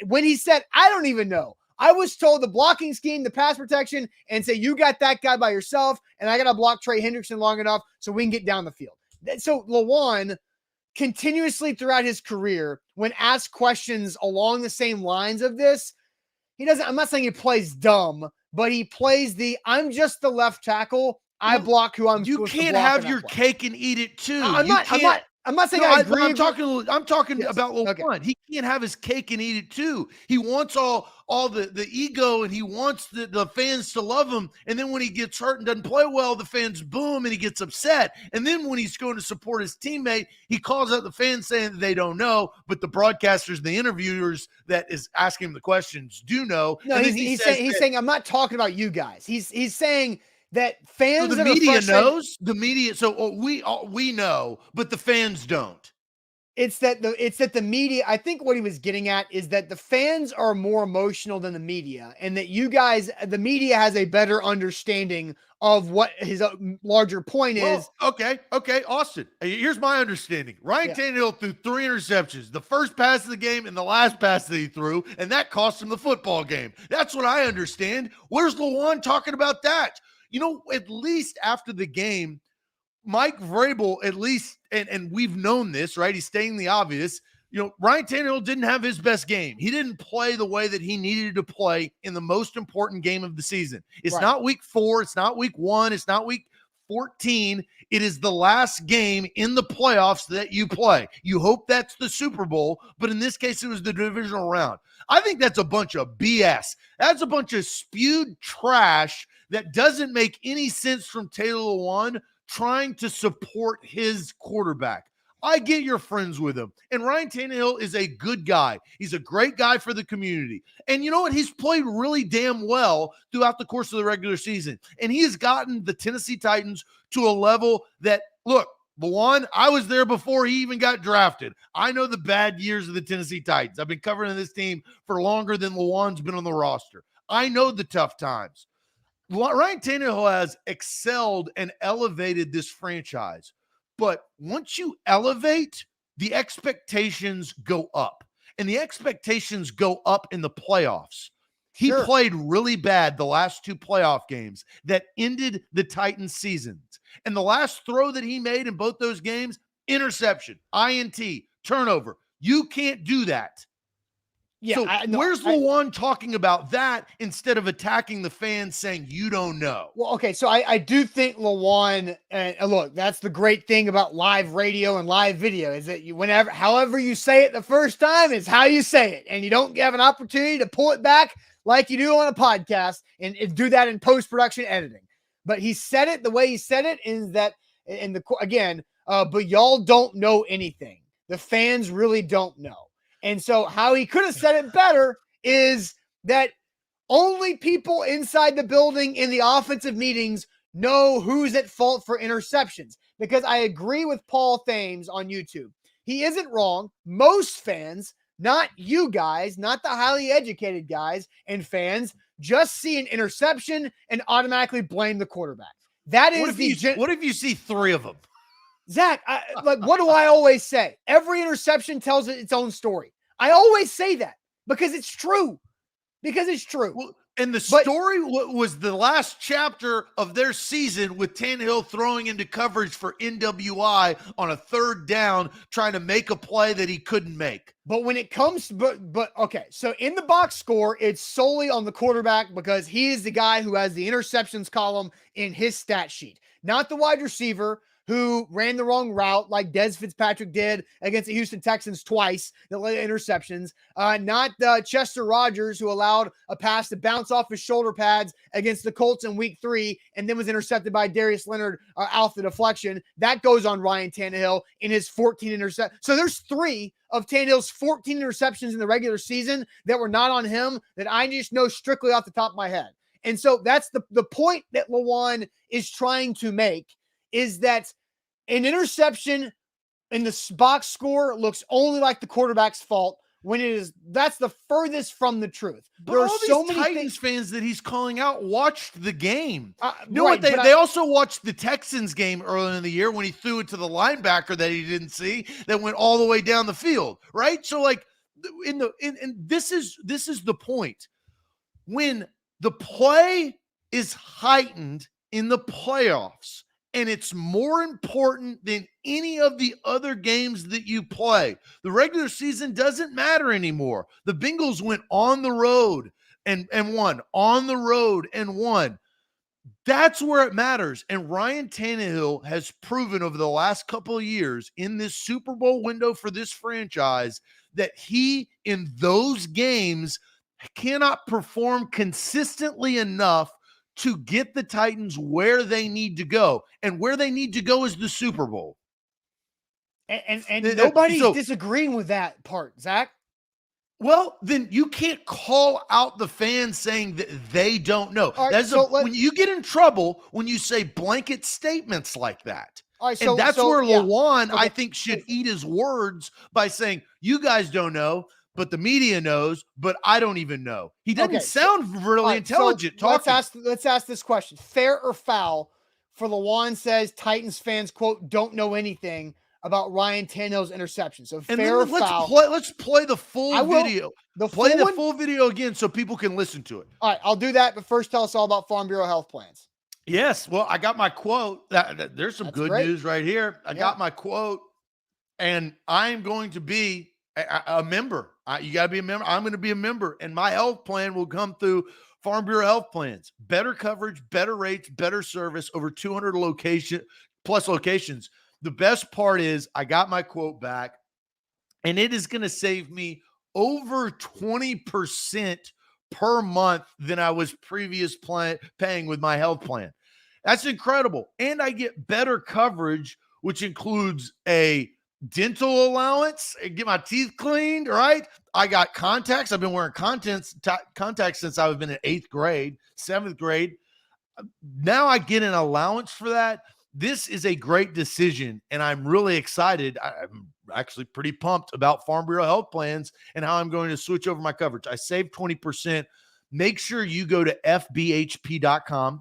Speaker 1: When he said, I don't even know, I was told the blocking scheme, the pass protection, and say, you got that guy by yourself, and I got to block Trey Hendrickson long enough so we can get down the field." So Lewan continuously throughout his career, when asked questions along the same lines of this, I'm not saying he plays dumb, but he plays I'm just the left tackle. I block who I'm
Speaker 2: You
Speaker 1: supposed to
Speaker 2: can't
Speaker 1: block
Speaker 2: have your cake and eat it too.
Speaker 1: I'm not saying I agree.
Speaker 2: I'm talking
Speaker 1: Yes.
Speaker 2: about Lewan.
Speaker 1: Okay.
Speaker 2: He can't have his cake and eat it too. He wants all the ego, and he wants the fans to love him. And then when he gets hurt and doesn't play well, the fans boom and he gets upset. And then when he's going to support his teammate, he calls out the fans saying that they don't know, but the broadcasters, the interviewers that is asking him the questions do know.
Speaker 1: No,
Speaker 2: and
Speaker 1: he's saying I'm not talking about you guys. He's saying that fans,
Speaker 2: so the media knows, the media. So we know, but the fans don't.
Speaker 1: It's that the media, I think what he was getting at is that the fans are more emotional than the media, and that you guys, the media, has a better understanding of what his larger point is.
Speaker 2: Okay, Austin. Here's my understanding. Ryan Tannehill threw 3 interceptions, the first pass of the game and the last pass that he threw, and that cost him the football game. That's what I understand. Where's Lewan talking about that? At least after the game, Mike Vrabel, at least, and we've known this, right? He's stating the obvious. Ryan Tannehill didn't have his best game. He didn't play the way that he needed to play in the most important game of the season. It's not week 4. It's not week 1. It's not week 14. It is the last game in the playoffs that you play. You hope that's the Super Bowl, but in this case, it was the divisional round. I think that's a bunch of BS. That's a bunch of spewed trash that doesn't make any sense from Taylor Lewan trying to support his quarterback. I get you're friends with him. And Ryan Tannehill is a good guy. He's a great guy for the community. And you know what? He's played really damn well throughout the course of the regular season. And he has gotten the Tennessee Titans to a level that, look, Lewan, I was there before he even got drafted. I know the bad years of the Tennessee Titans. I've been covering this team for longer than Lewan's been on the roster. I know the tough times. Ryan Tannehill has excelled and elevated this franchise. But once you elevate, the expectations go up. And the expectations go up in the playoffs. He played really bad the last 2 playoff games that ended the Titans' seasons. And the last throw that he made in both those games, interception, INT, turnover. You can't do that. Yeah, so where's Lewan talking about that instead of attacking the fans saying you don't know?
Speaker 1: Well, okay, so I do think Lewan, look, that's the great thing about live radio and live video is that however you say it the first time is how you say it, and you don't have an opportunity to pull it back like you do on a podcast and do that in post-production editing. But he said it the way he said it is that, but y'all don't know anything. The fans really don't know. And so how he could have said it better is that only people inside the building in the offensive meetings know who's at fault for interceptions. Because I agree with Paul Thames on YouTube. He isn't wrong. Most fans, not you guys, not the highly educated guys and fans, just see an interception and automatically blame the quarterback. That is
Speaker 2: what if you see 3 of them?
Speaker 1: Zach, what do I always say? Every interception tells its own story. I always say that because it's true. Well,
Speaker 2: and the story was the last chapter of their season with Tannehill throwing into coverage for NWI on a 3rd down, trying to make a play that he couldn't make.
Speaker 1: But when it comes, okay, so in the box score, it's solely on the quarterback because he is the guy who has the interceptions column in his stat sheet, not the wide receiver who ran the wrong route like Des Fitzpatrick did against the Houston Texans twice, that led to interceptions. Not Chester Rogers, who allowed a pass to bounce off his shoulder pads against the Colts in week 3 and then was intercepted by Darius Leonard off the deflection. That goes on Ryan Tannehill in his 14 interceptions. So there's 3 of Tannehill's 14 interceptions in the regular season that were not on him that I just know strictly off the top of my head. And so that's the point that Lawan is trying to make, is that an interception in the box score looks only like the quarterback's fault when that's the furthest from the truth.
Speaker 2: But
Speaker 1: there are
Speaker 2: all
Speaker 1: so
Speaker 2: these
Speaker 1: many
Speaker 2: Titans fans that he's calling out watched the game.
Speaker 1: Right,
Speaker 2: They also watched the Texans game earlier in the year when he threw it to the linebacker that he didn't see that went all the way down the field, right? So like this is the point. When the play is heightened in the playoffs, and it's more important than any of the other games that you play. The regular season doesn't matter anymore. The Bengals went on the road and won, on the road and won. That's where it matters. And Ryan Tannehill has proven over the last couple of years in this Super Bowl window for this franchise that he, in those games, cannot perform consistently enough to get the Titans where they need to go. And where they need to go is the Super Bowl.
Speaker 1: And nobody's disagreeing with that part, Zach.
Speaker 2: Well, then you can't call out the fans saying that they don't know.
Speaker 1: Right,
Speaker 2: when you get in trouble when you say blanket statements like that.
Speaker 1: All right,
Speaker 2: and that's where Lawan,
Speaker 1: okay,
Speaker 2: I think, should eat his words by saying, you guys don't know, but the media knows, but I don't even know. He doesn't sound really intelligent talking.
Speaker 1: Let's ask this question. Fair or foul for Lawan says Titans fans, quote, don't know anything about Ryan Tannehill's interception. So fair or foul.
Speaker 2: Let's play the full video. The full video again so people can listen to it.
Speaker 1: All right, I'll do that. But first, tell us all about Farm Bureau health plans.
Speaker 2: Yes. Well, I got my quote. There's some good news right here. I got my quote, and I'm going to be a member. You got to be a member. I'm going to be a member, and my health plan will come through Farm Bureau health plans. Better coverage, better rates, better service, over 200 locations. The best part is I got my quote back, and it is going to save me over 20% per month than I was paying with my health plan. That's incredible. And I get better coverage, which includes a dental allowance and get my teeth cleaned, right? I got contacts. I've been wearing contacts since I've been in 8th grade, 7th grade. Now I get an allowance for that. This is a great decision, and I'm really excited. I'm actually pretty pumped about Farm Bureau health plans and how I'm going to switch over my coverage. I saved 20%. Make sure you go to fbhp.com/A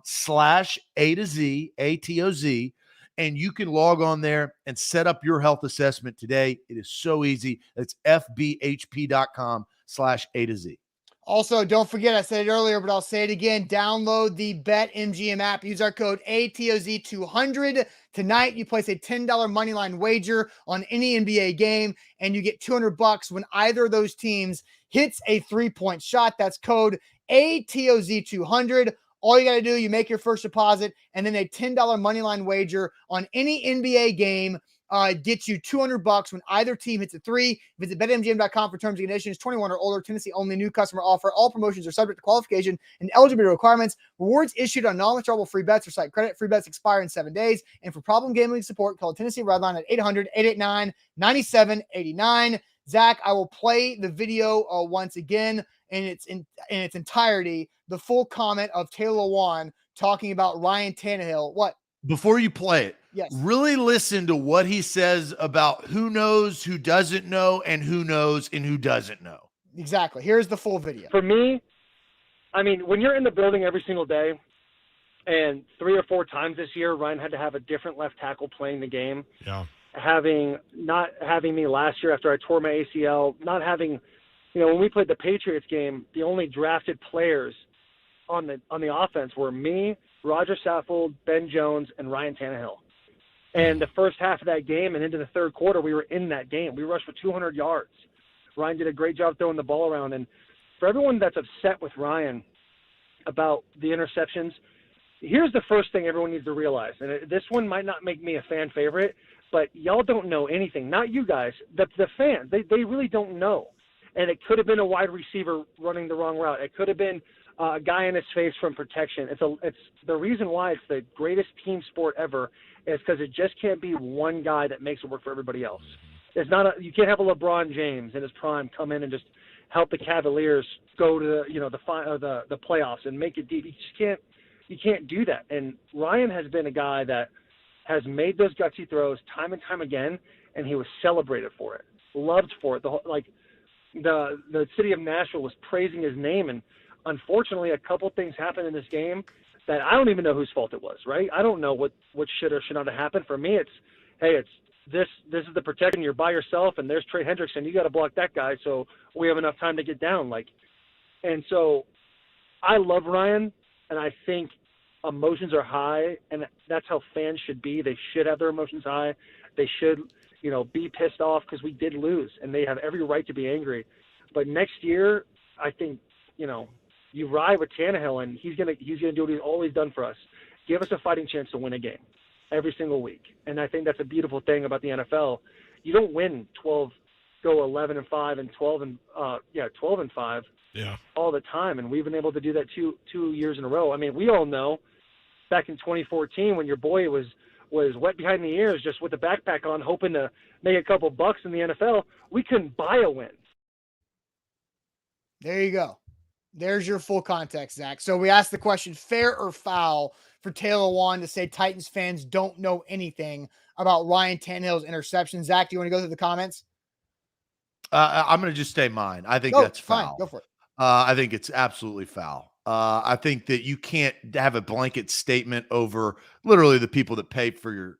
Speaker 2: to Z, ATOZ, and you can log on there and set up your health assessment today. It is so easy. It's fbhp.com/A to Z.
Speaker 1: Also, don't forget, I said it earlier, but I'll say it again. Download the BetMGM app. Use our code ATOZ200. Tonight, you place a $10 moneyline wager on any NBA game, and you get $200 when either of those teams hits a 3-point shot. That's code ATOZ200. All you got to do, you make your first deposit, and then a $10 moneyline wager on any NBA game gets you $200 when either team hits a 3. Visit betmgm.com for terms and conditions. 21 or older, Tennessee only, new customer offer. All promotions are subject to qualification and eligibility requirements. Rewards issued on non-withdrawable free bets or site credit. Free bets expire in 7 days. And for problem gambling support, call Tennessee Redline at 800-889-9789. Zach, I will play the video once again in its entirety. The full comment of Taylor Lewan talking about Ryan Tannehill. What?
Speaker 2: Before you play it,
Speaker 1: yes,
Speaker 2: really listen to what he says about who knows, who doesn't know, and who knows and who doesn't know.
Speaker 1: Exactly. Here's the full video.
Speaker 3: For me, I mean, when you're in the building every single day, and 3 or 4 times this year, Ryan had to have a different left tackle playing the game.
Speaker 4: Yeah.
Speaker 3: Not having me last year after I tore my ACL, not having, when we played the Patriots game, the only drafted players on the offense were me, Rodgers IS, Ben Jones, and Ryan Tannehill. And the first half of that game and into the third quarter, we were in that game. We rushed for 200 yards. Ryan did a great job throwing the ball around. And for everyone that's upset with Ryan about the interceptions, here's the first thing everyone needs to realize, and this one might not make me a fan favorite, but y'all don't know anything. Not you guys, the fans. They really don't know. And it could have been a wide receiver running the wrong route. It could have been a guy in his face from protection. It's the reason why it's the greatest team sport ever is because it just can't be one guy that makes it work for everybody else. It's not you can't have a LeBron James in his prime come in and just help the Cavaliers go to the playoffs and make it deep. You can't do that. And Ryan has been a guy that has made those gutsy throws time and time again, and he was celebrated for it, loved for it. The city of Nashville was praising his name, and unfortunately, a couple things happened in this game that I don't even know whose fault it was. Right? I don't know what should or should not have happened. For me, it's this is the protection. You're by yourself, and there's Trey Hendrickson. You got to block that guy, so we have enough time to get down. And so I love Ryan, and I think emotions are high, and that's how fans should be. They should have their emotions high. They should, be pissed off because we did lose, and they have every right to be angry. But next year, I think, you ride with Tannehill, and he's gonna do what he's always done for us. Give us a fighting chance to win a game every single week, and I think that's a beautiful thing about the NFL. You don't win 12, go 11-5 and 12-5 all the time, and we've been able to do that two years in a row. I mean, we all know back in 2014 when your boy was wet behind the ears just with the backpack on hoping to make a couple bucks in the NFL, we couldn't buy a win.
Speaker 1: There you go. There's your full context, Zach. So we asked the question, fair or foul for Taylor Lewan to say Titans fans don't know anything about Ryan Tannehill's interception. Zach, do you want to go through the comments?
Speaker 2: I'm going to just say mine. I think that's foul.
Speaker 1: Fine. Go for it.
Speaker 2: I think it's absolutely foul. I think that you can't have a blanket statement over literally the people that pay for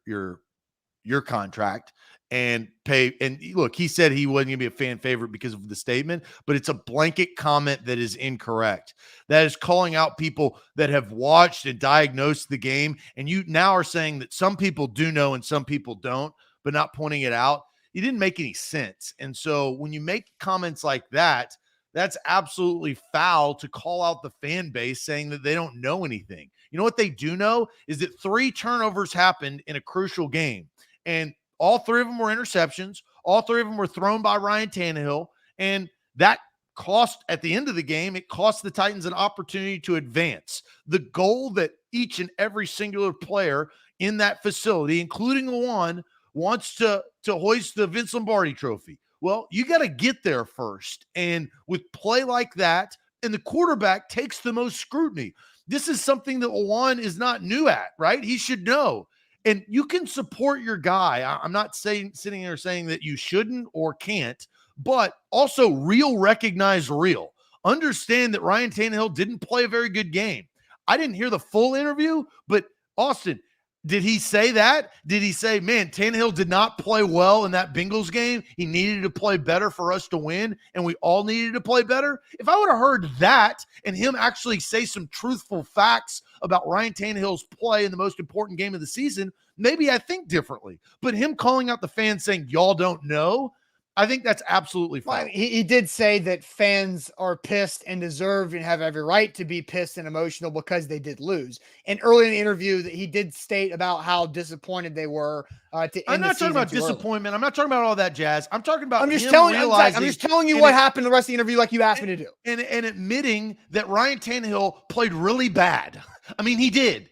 Speaker 2: your contract and pay. And look, he said he wasn't going to be a fan favorite because of the statement, but it's a blanket comment that is incorrect. That is calling out people that have watched and diagnosed the game. And you now are saying that some people do know and some people don't, but not pointing it out. It didn't make any sense. And so when you make comments like that, that's absolutely foul to call out the fan base saying that they don't know anything. You know what they do know is that 3 turnovers happened in a crucial game, and all 3 of them were interceptions. All 3 of them were thrown by Ryan Tannehill, and that cost at the end of the game, it cost the Titans an opportunity to advance. The goal that each and every singular player in that facility, including Lewan, wants to hoist the Vince Lombardi trophy. Well, you got to get there first. And with play like that, and the quarterback takes the most scrutiny. This is something that Lewan is not new at, right? He should know. And you can support your guy. I'm not sitting here saying that you shouldn't or can't, but also recognize real. Understand that Ryan Tannehill didn't play a very good game. I didn't hear the full interview, but Austin, did he say that? Did he say, man, Tannehill did not play well in that Bengals game? He needed to play better for us to win, and we all needed to play better? If I would have heard that and him actually say some truthful facts about Ryan Tannehill's play in the most important game of the season, maybe I think differently. But him calling out the fans saying, y'all don't know, I think that's absolutely fine.
Speaker 1: Well, he did say that fans are pissed and deserve and have every right to be pissed and emotional because they did lose. And early in the interview, that he did state about how disappointed they were to end the season.
Speaker 2: I'm not talking about disappointment. I'm not talking about all that jazz. I'm talking about
Speaker 1: I'm just telling you what happened the rest of the interview, like you asked me to do,
Speaker 2: and admitting that Ryan Tannehill played really bad. I mean, he did.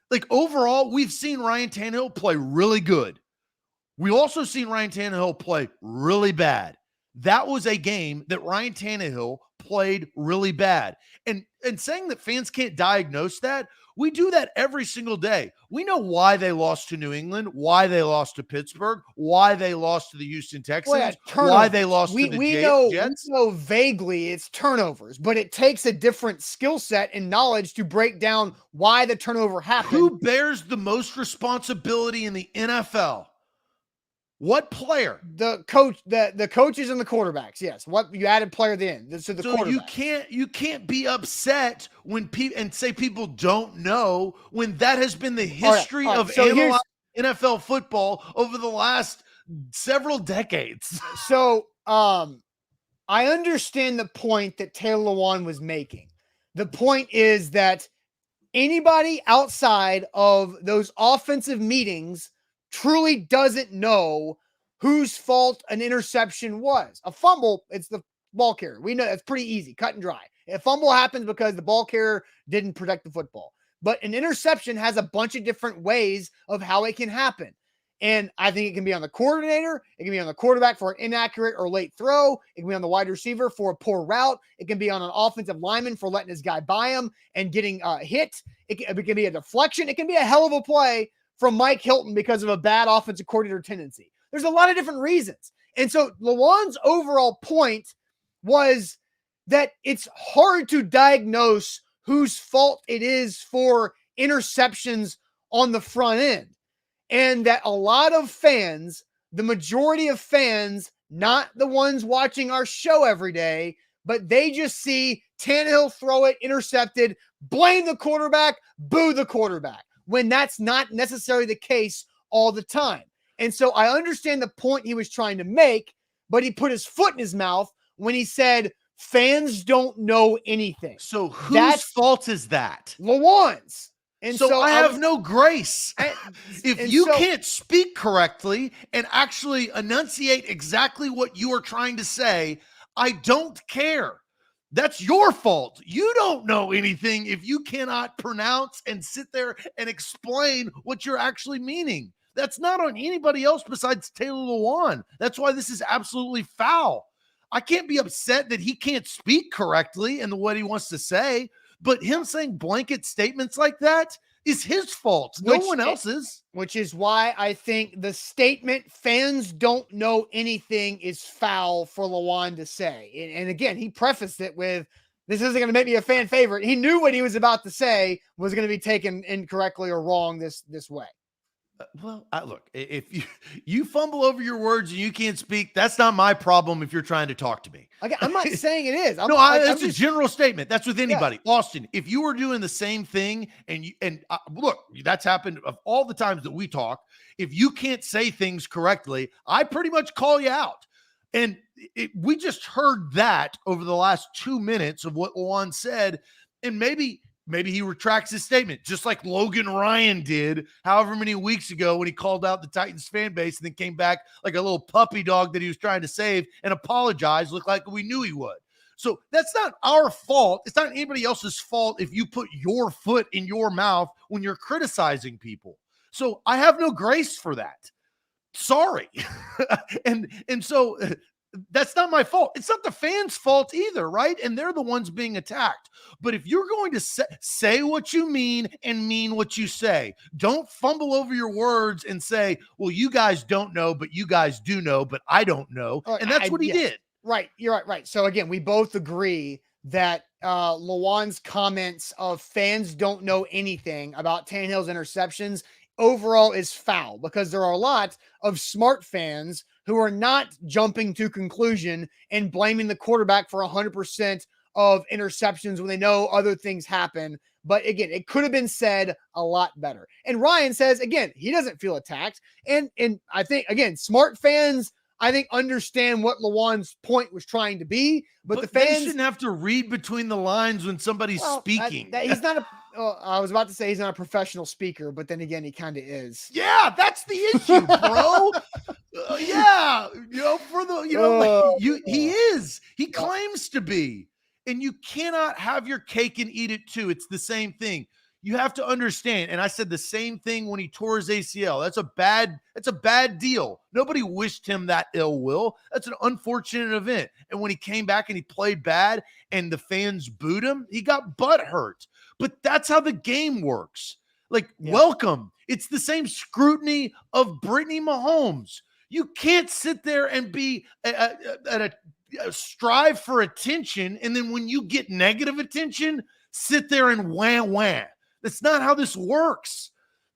Speaker 2: Like overall, we've seen Ryan Tannehill play really good. We also seen Ryan Tannehill play really bad. That was a game that Ryan Tannehill played really bad. And saying that fans can't diagnose that, we do that every single day. We know why they lost to New England, why they lost to Pittsburgh, why they lost to the Houston Texans, why they lost to the Jets.
Speaker 1: We know vaguely it's turnovers, but it takes a different skill set and knowledge to break down why the turnover happened.
Speaker 2: Who bears the most responsibility in the NFL? What player?
Speaker 1: The coach, the coaches and the quarterbacks. Yes. What you added player at the end. So
Speaker 2: you can't be upset when people and say people don't know when that has been the history of analyzing NFL football over the last several decades.
Speaker 1: So I understand the point that Taylor Lewan was making. The point is that Anybody outside of those offensive meetings truly doesn't know whose fault an interception was. A fumble, it's the ball carrier. We know it's pretty easy, cut and dry. A fumble happens because the ball carrier didn't protect the football. But an interception has a bunch of different ways of how it can happen. And I think it can be on the coordinator. It can be on the quarterback for an inaccurate or late throw. It can be on the wide receiver for a poor route. It can be on an offensive lineman for letting his guy by him and getting hit. It can be a deflection. It can be a hell of a play from Mike Hilton because of a bad offensive coordinator tendency. There's a lot of different reasons. And so Lawan's overall point was that it's hard to diagnose whose fault it is for interceptions on the front end. And that a lot of fans, the majority of fans, not the ones watching our show every day, but they just see Tannehill throw it, intercepted, blame the quarterback, boo the quarterback, when that's not necessarily the case all the time. And so I understand the point he was trying to make, but he put his foot in his mouth when he said fans don't know anything.
Speaker 2: So whose fault is that?
Speaker 1: Lawan's. And
Speaker 2: so I have no grace. If you
Speaker 1: so,
Speaker 2: can't speak correctly and actually enunciate exactly what you are trying to say, I don't care. That's your fault. You don't know anything if you cannot pronounce and sit there and explain what you're actually meaning. That's not on anybody else besides Taylor Lewan. That's why this is absolutely foul. I can't be upset that he can't speak correctly in what he wants to say. But him saying blanket statements like that is his fault. No one else's.
Speaker 1: Which is why I think the statement fans don't know anything is foul for Lewan to say. And again, he prefaced it with, this isn't going to make me a fan favorite. He knew what he was about to say was going to be taken incorrectly or wrong this way.
Speaker 2: Well, look, if you fumble over your words and you can't speak, that's not my problem if you're trying to talk to me.
Speaker 1: I'm not saying it is.
Speaker 2: That's a general statement. That's with anybody. Yeah. Austin, if you were doing the same thing and look, that's happened of all the times that we talk. If you can't say things correctly, I pretty much call you out. And we just heard that over the last 2 minutes of what Lewan said, and maybe he retracts his statement, just like Logan Ryan did however many weeks ago when he called out the Titans fan base and then came back like a little puppy dog that he was trying to save and apologized, looked like we knew he would. So that's not our fault. It's not anybody else's fault if you put your foot in your mouth when you're criticizing people. So I have no grace for that. Sorry. and so that's not my fault. It's not the fans' fault either, right? And they're the ones being attacked. But if you're going to say what you mean and mean what you say, don't fumble over your words and say, well, you guys don't know, but you guys do know, but I don't know. And that's what he did.
Speaker 1: Right. You're right. So again, we both agree that Lewan's comments of fans don't know anything about Tannehill's interceptions overall is foul, because there are a lot of smart fans who are not jumping to conclusion and blaming the quarterback for 100% of interceptions when they know other things happen. But again, it could have been said a lot better. And Ryan says, again, he doesn't feel attacked. And I think, again, smart fans, I think, understand what Lewan's point was trying to be. But the fans
Speaker 2: shouldn't have to read between the lines when somebody's speaking.
Speaker 1: He's not I was about to say he's not a professional speaker, but then again, he kind of is.
Speaker 2: Yeah, that's the issue, bro. Yeah, he is. He claims to be. And you cannot have your cake and eat it too. It's the same thing. You have to understand. And I said the same thing when he tore his ACL. That's a bad deal. Nobody wished him that ill will. That's an unfortunate event. And when he came back and he played bad and the fans booed him, he got butt hurt. But that's how the game works. Welcome. It's the same scrutiny of Brittany Mahomes. You can't sit there and be strive for attention, and then when you get negative attention, sit there and wah. That's not how this works.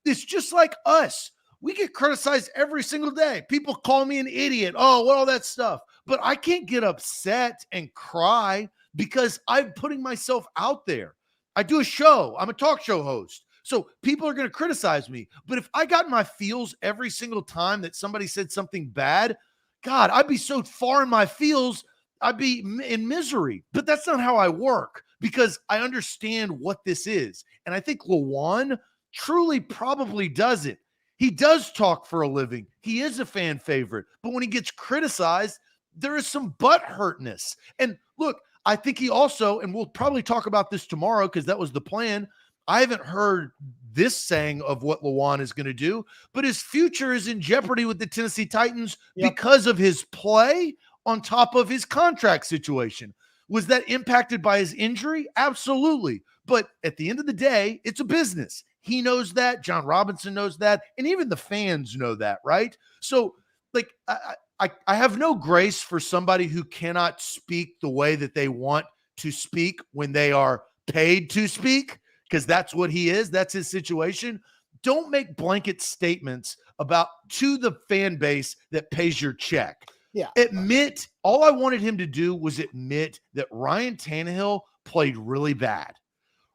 Speaker 2: It's just like us. We get criticized every single day. People call me an idiot. Oh, what all that stuff. But I can't get upset and cry because I'm putting myself out there. I do a show. I'm a talk show host. So people are going to criticize me. But if I got in my feels every single time that somebody said something bad, God, I'd be so far in my feels, I'd be in misery. But that's not how I work, because I understand what this is. And I think Lawan truly probably does it. He does talk for a living. He is a fan favorite. But when he gets criticized, there is some butthurtness. And look, I think he also, and we'll probably talk about this tomorrow because that was the plan. I haven't heard this saying of what Lawan is going to do, but his future is in jeopardy with the Tennessee Titans because of his play on top of his contract situation. Was that impacted by his injury? Absolutely. But at the end of the day, it's a business. He knows that. John Robinson knows that. And even the fans know that, right? So, like, I have no grace for somebody who cannot speak the way that they want to speak when they are paid to speak, because that's what he is. That's his situation. Don't make blanket statements to the fan base that pays your check.
Speaker 1: Yeah.
Speaker 2: Admit, all I wanted him to do was admit that Ryan Tannehill played really bad.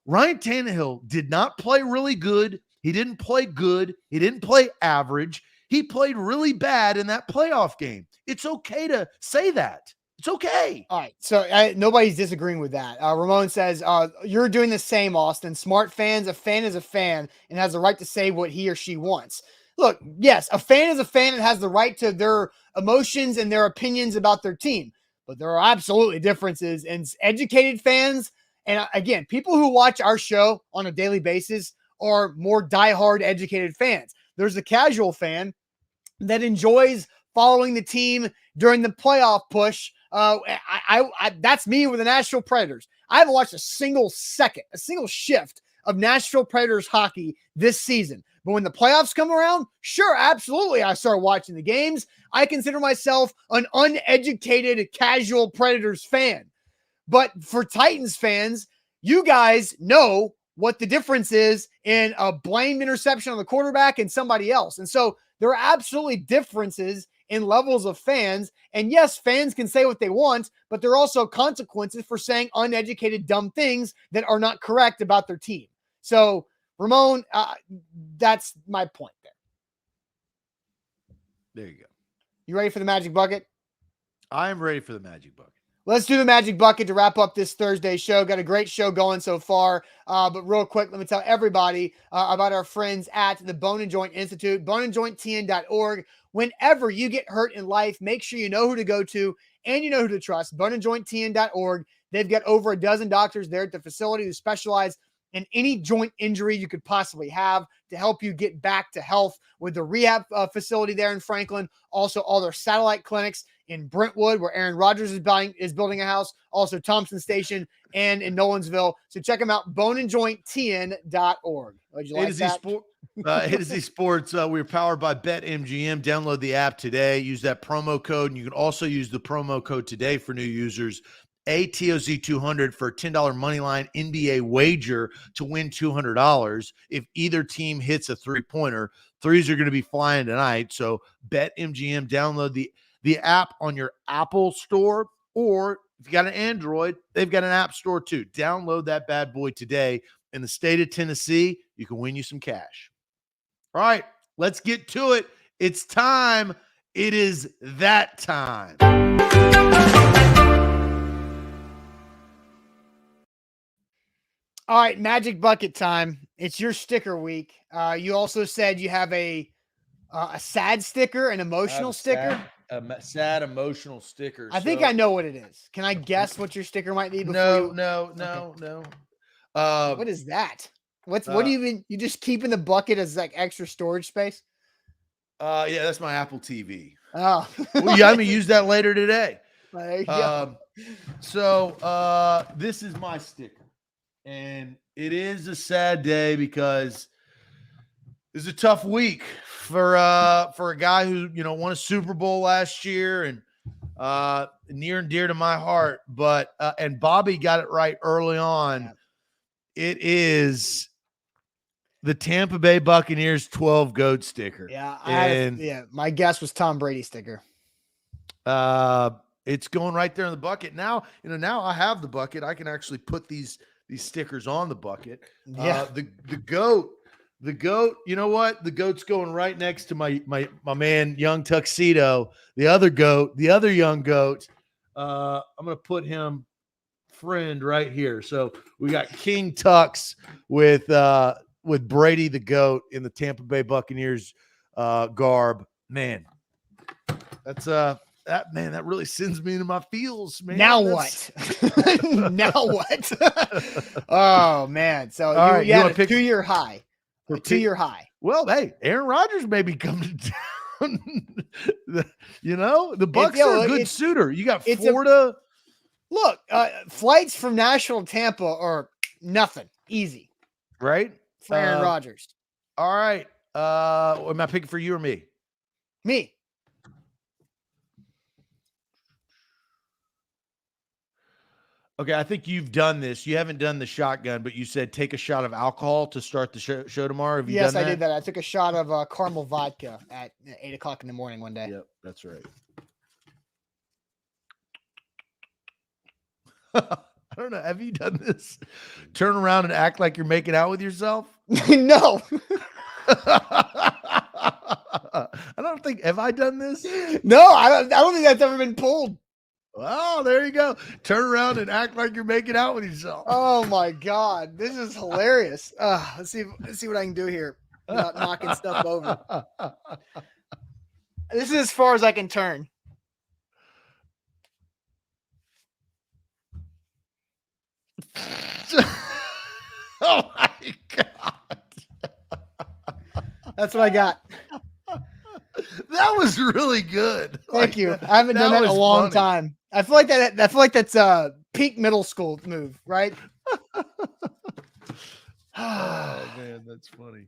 Speaker 2: Ryan Tannehill did not play really good. He didn't play good. He didn't play average. He played really bad in that playoff game. It's okay to say that. It's okay.
Speaker 1: All right. So nobody's disagreeing with that. Ramon says, you're doing the same, Austin. Smart fans, a fan is a fan and has the right to say what he or she wants. Look, yes, a fan is a fan and has the right to their emotions and their opinions about their team. But there are absolutely differences in educated fans. And again, people who watch our show on a daily basis are more diehard educated fans. There's a casual fan that enjoys following the team during the playoff push. That's me with the Nashville Predators. I haven't watched a single shift of Nashville Predators hockey this season. But when the playoffs come around, sure, absolutely, I start watching the games. I consider myself an uneducated, casual Predators fan. But for Titans fans, you guys know what the difference is in a blamed interception on the quarterback and somebody else. And so there are absolutely differences in levels of fans. And yes, fans can say what they want, but there are also consequences for saying uneducated, dumb things that are not correct about their team. So, Ramon, that's my point there.
Speaker 2: There you go.
Speaker 1: You ready for the Magic Bucket?
Speaker 2: I am ready for the Magic Bucket.
Speaker 1: Let's do the Magic Bucket to wrap up this Thursday show. Got a great show going so far. But real quick, let me tell everybody about our friends at the Bone and Joint Institute, boneandjointtn.org. Whenever you get hurt in life, make sure you know who to go to and you know who to trust, boneandjointtn.org. They've got over a dozen doctors there at the facility who specialize in any joint injury you could possibly have to help you get back to health, with the rehab facility there in Franklin. Also, all their satellite clinics in Brentwood, where Aaron Rodgers is building a house. Also, Thompson Station and in Nolensville. So check them out, boneandjointtn.org. Would you like that?
Speaker 2: A to Z Sports. We're powered by BetMGM. Download the app today. Use that promo code, and you can also use the promo code today for new users. ATOZ200 for a $10 money line NBA wager to win $200 if either team hits a three-pointer. Threes are going to be flying tonight. So BetMGM, download the app on your Apple store, or if you got an Android, they've got an app store too. Download that bad boy today. In the state of Tennessee, you can win you some cash. All right, let's get to it. It's time. It is that time.
Speaker 1: All right, Magic Bucket time. It's your sticker week. You also said you have a sad sticker, an emotional sticker.
Speaker 2: A sad emotional sticker.
Speaker 1: I think I know what it is. Can I guess what your sticker might be?
Speaker 2: No.
Speaker 1: What is that? What do you mean? You just keep in the bucket as like extra storage space?
Speaker 2: Yeah, that's my Apple TV.
Speaker 1: Oh,
Speaker 2: well, yeah, I'm gonna use that later today.
Speaker 1: There you go.
Speaker 2: So this is my sticker, and it is a sad day because it's a tough week for a guy who won a Super Bowl last year and near and dear to my heart. But and Bobby got it right early on.
Speaker 1: Yeah.
Speaker 2: It is the Tampa Bay Buccaneers 12 GOAT sticker.
Speaker 1: Yeah, my guess was Tom Brady sticker.
Speaker 2: It's going right there in the bucket. Now, now I have the bucket. I can actually put these stickers on the bucket.
Speaker 1: Yeah.
Speaker 2: The GOAT, you know what? The GOAT's going right next to my man, Young Tuxedo. The other GOAT, the other young GOAT, I'm going to put him friend right here. So we got King Tux with Brady the GOAT in the Tampa Bay Buccaneers garb. Man, that's that really sends me into my feels, man.
Speaker 1: Now what? Now what? Oh man. So
Speaker 2: All
Speaker 1: you
Speaker 2: right,
Speaker 1: had a 2-year high. A 2-year high.
Speaker 2: Well, hey, Aaron Rodgers may be coming down. The Bucks are a good suitor. You got Florida.
Speaker 1: Look, flights from Nashville to Tampa are nothing. Easy.
Speaker 2: Right?
Speaker 1: For Aaron Rodgers.
Speaker 2: All right. Am I picking for you or me?
Speaker 1: Me.
Speaker 2: Okay, I think you've done this. You haven't done the shotgun, but you said take a shot of alcohol to start the show tomorrow. Have you done that?
Speaker 1: Yes, I did that. I took a shot of caramel vodka at 8 o'clock in the morning one day.
Speaker 2: Yep, that's right. I don't know. Have you done this? Turn around and act like you're making out with yourself?
Speaker 1: No.
Speaker 2: I don't think. Have I done this?
Speaker 1: No, I don't think that's ever been pulled.
Speaker 2: Oh, there you go. Turn around and act like you're making out with yourself.
Speaker 1: Oh my God, this is hilarious. Let's see what I can do here without knocking stuff over. This is as far as I can turn.
Speaker 2: Oh my God.
Speaker 1: That's what I got.
Speaker 2: That was really good.
Speaker 1: Thank you. I haven't done that in a long time. I feel like that's a peak middle school move, right?
Speaker 2: Oh man, that's funny.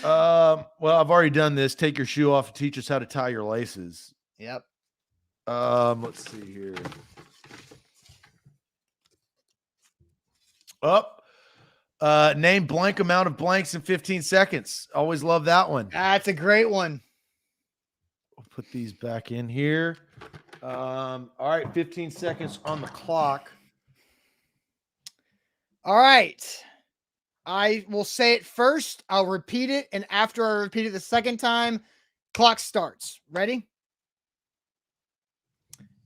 Speaker 2: Well, I've already done this. Take your shoe off and teach us how to tie your laces.
Speaker 1: Yep.
Speaker 2: Let's see here. Name blank amount of blanks in 15 seconds. Always love that one.
Speaker 1: That's a great one.
Speaker 2: We'll put these back in here. All right, 15 seconds on the clock.
Speaker 1: All right. I will say it first. I'll repeat it. And after I repeat it the second time, clock starts. Ready?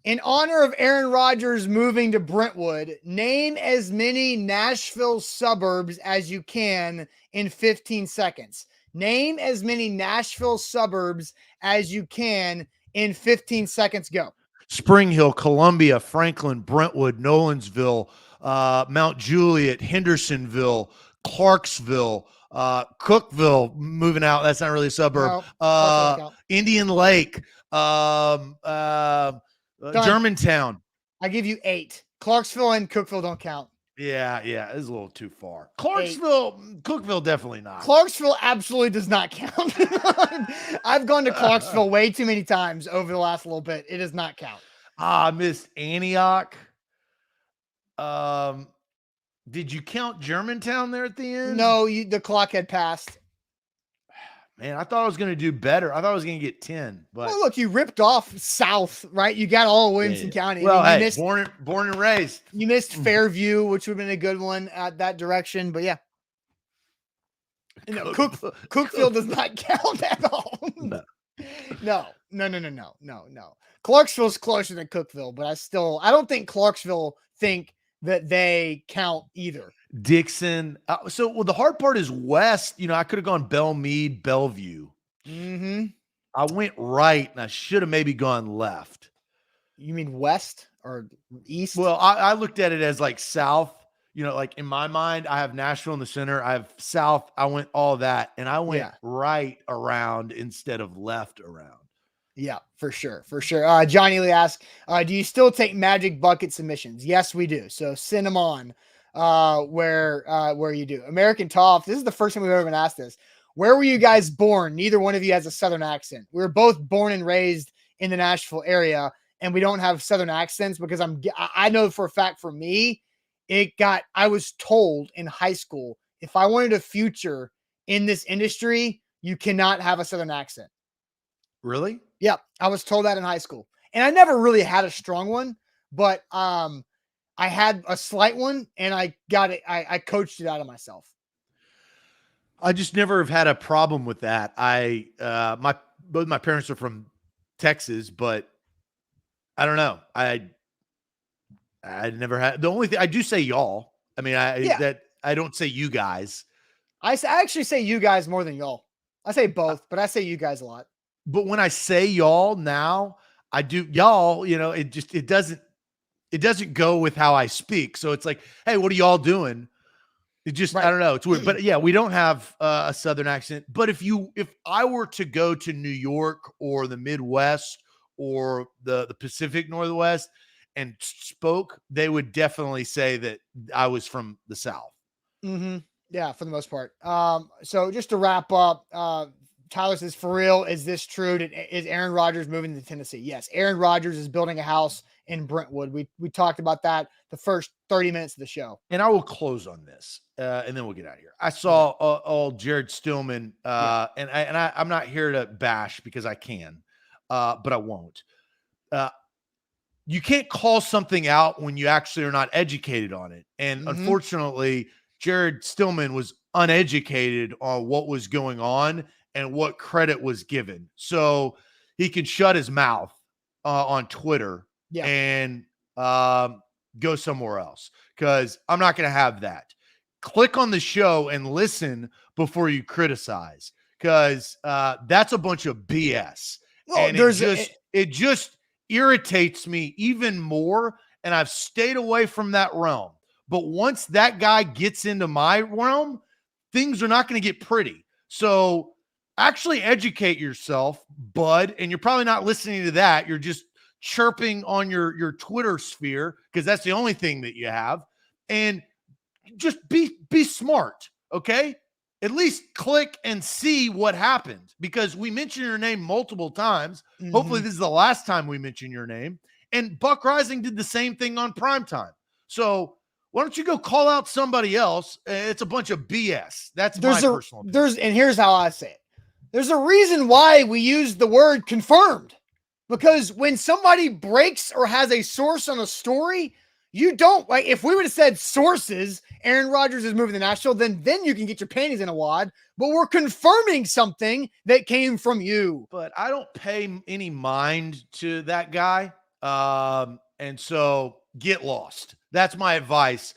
Speaker 1: In honor of Aaron Rodgers moving to Brentwood, name as many Nashville suburbs as you can in 15 seconds. Name as many Nashville suburbs as you can in 15 seconds. Go.
Speaker 2: Spring Hill, Columbia, Franklin, Brentwood, Nolensville, Mount Juliet, Hendersonville, Clarksville, Cookville, moving out. That's not really a suburb.
Speaker 1: No,
Speaker 2: Indian Lake, Germantown.
Speaker 1: I give you 8. Clarksville and Cookville don't count.
Speaker 2: Yeah, it's a little too far. Clarksville, 8. Cookville, definitely not.
Speaker 1: Clarksville absolutely does not count. I've gone to Clarksville way too many times over the last little bit. It does not count.
Speaker 2: I missed Antioch. Did you count Germantown there at the end?
Speaker 1: No, the clock had passed.
Speaker 2: Man, I thought I was going to do better. I thought I was going to get 10. But
Speaker 1: well, look, you ripped off South, right? You got all of Williamson County.
Speaker 2: Well,
Speaker 1: I mean,
Speaker 2: hey, missed, born and raised.
Speaker 1: You missed Fairview, which would have been a good one at that direction. But yeah, Cookville does not count at all. No. Clarksville's closer than Cookville, but I don't think Clarksville think that they count either.
Speaker 2: Dixon. The hard part is west. I could have gone Belmead, Bellevue.
Speaker 1: Mm-hmm.
Speaker 2: I went right, and I should have maybe gone left.
Speaker 1: You mean west or east?
Speaker 2: Well, I looked at it as like south. Like in my mind, I have Nashville in the center. I have south. I went all that, and I went right around instead of left around.
Speaker 1: Yeah, for sure. Johnny Lee asked, do you still take Magic Bucket submissions? Yes, we do. So send them on where you do. American Toff, this is the first time we've ever been asked this. Where were you guys born? Neither one of you has a Southern accent. We were both born and raised in the Nashville area, and we don't have Southern accents because I know for a fact for me, I was told in high school, if I wanted a future in this industry, you cannot have a Southern accent.
Speaker 2: Really?
Speaker 1: Yeah, I was told that in high school. And I never really had a strong one, but I had a slight one, and I got it. I coached it out of myself.
Speaker 2: I just never have had a problem with that. Both my parents are from Texas, but I don't know. I never had the only thing I do say y'all. I mean, I don't say you guys.
Speaker 1: I actually say you guys more than y'all. I say both, but I say you guys a lot.
Speaker 2: But when I say y'all now, I do y'all, it doesn't go with how I speak. So it's like, hey, what are y'all doing? It just,
Speaker 1: Right.
Speaker 2: I don't know. It's weird. But yeah, we don't have a Southern accent. But if I were to go to New York or the Midwest or the Pacific Northwest and spoke, they would definitely say that I was from the South.
Speaker 1: Mm-hmm. Yeah, for the most part. So just to wrap up, Tyler says, for real, is this true? Is Aaron Rodgers moving to Tennessee? Yes, Aaron Rodgers is building a house in Brentwood. We talked about that the first 30 minutes of the show.
Speaker 2: And I will close on this, and then we'll get out of here. I saw all Jared Stillman, and I'm not here to bash because I can, but I won't. You can't call something out when you actually are not educated on it. And unfortunately, Jared Stillman was uneducated on what was going on and what credit was given. So he can shut his mouth on Twitter and go somewhere else, because I'm not going to have that. Click on the show and listen before you criticize, because that's a bunch of BS. Well, and it just irritates me even more, and I've stayed away from that realm. But once that guy gets into my realm, things are not going to get pretty. So actually educate yourself, bud. And you're probably not listening to that. You're just chirping on your Twitter sphere, because that's the only thing that you have. And just be smart, okay? At least click and see what happened, because we mentioned your name multiple times. Hopefully this is the last time we mention your name. And Buck Rising did the same thing on primetime. So why don't you go call out somebody else? It's a bunch of BS. That's my personal opinion.
Speaker 1: And here's how I say it. There's a reason why we use the word confirmed, because when somebody breaks or has a source on a story, you don't, like, if we would have said sources, Aaron Rodgers is moving to Nashville, then you can get your panties in a wad. But we're confirming something that came from you.
Speaker 2: But I don't pay any mind to that guy. And so get lost. That's my advice.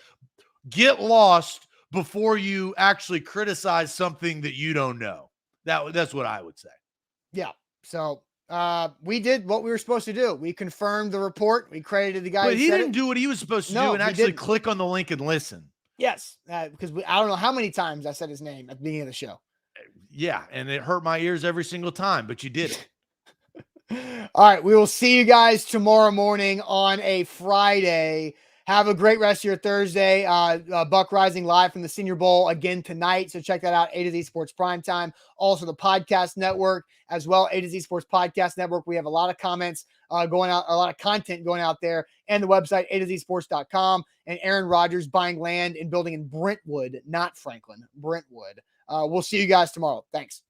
Speaker 2: Get lost before you actually criticize something that you don't know. That's what I would say.
Speaker 1: Yeah. So we did what we were supposed to do. We confirmed the report. We credited the guy.
Speaker 2: But he didn't do what he was supposed to do and actually click on the link and listen.
Speaker 1: Yes, because I don't know how many times I said his name at the beginning of the show.
Speaker 2: Yeah, and it hurt my ears every single time, but you did it.
Speaker 1: All right, we will see you guys tomorrow morning on a Friday. Have a great rest of your Thursday. Buck Rising live from the Senior Bowl again tonight. So check that out, A to Z Sports Primetime. Also the podcast network as well, A to Z Sports Podcast Network. We have a lot of comments going out, a lot of content going out there, and the website, A to Z Sports.com. And Aaron Rodgers buying land and building in Brentwood, not Franklin, Brentwood. We'll see you guys tomorrow. Thanks.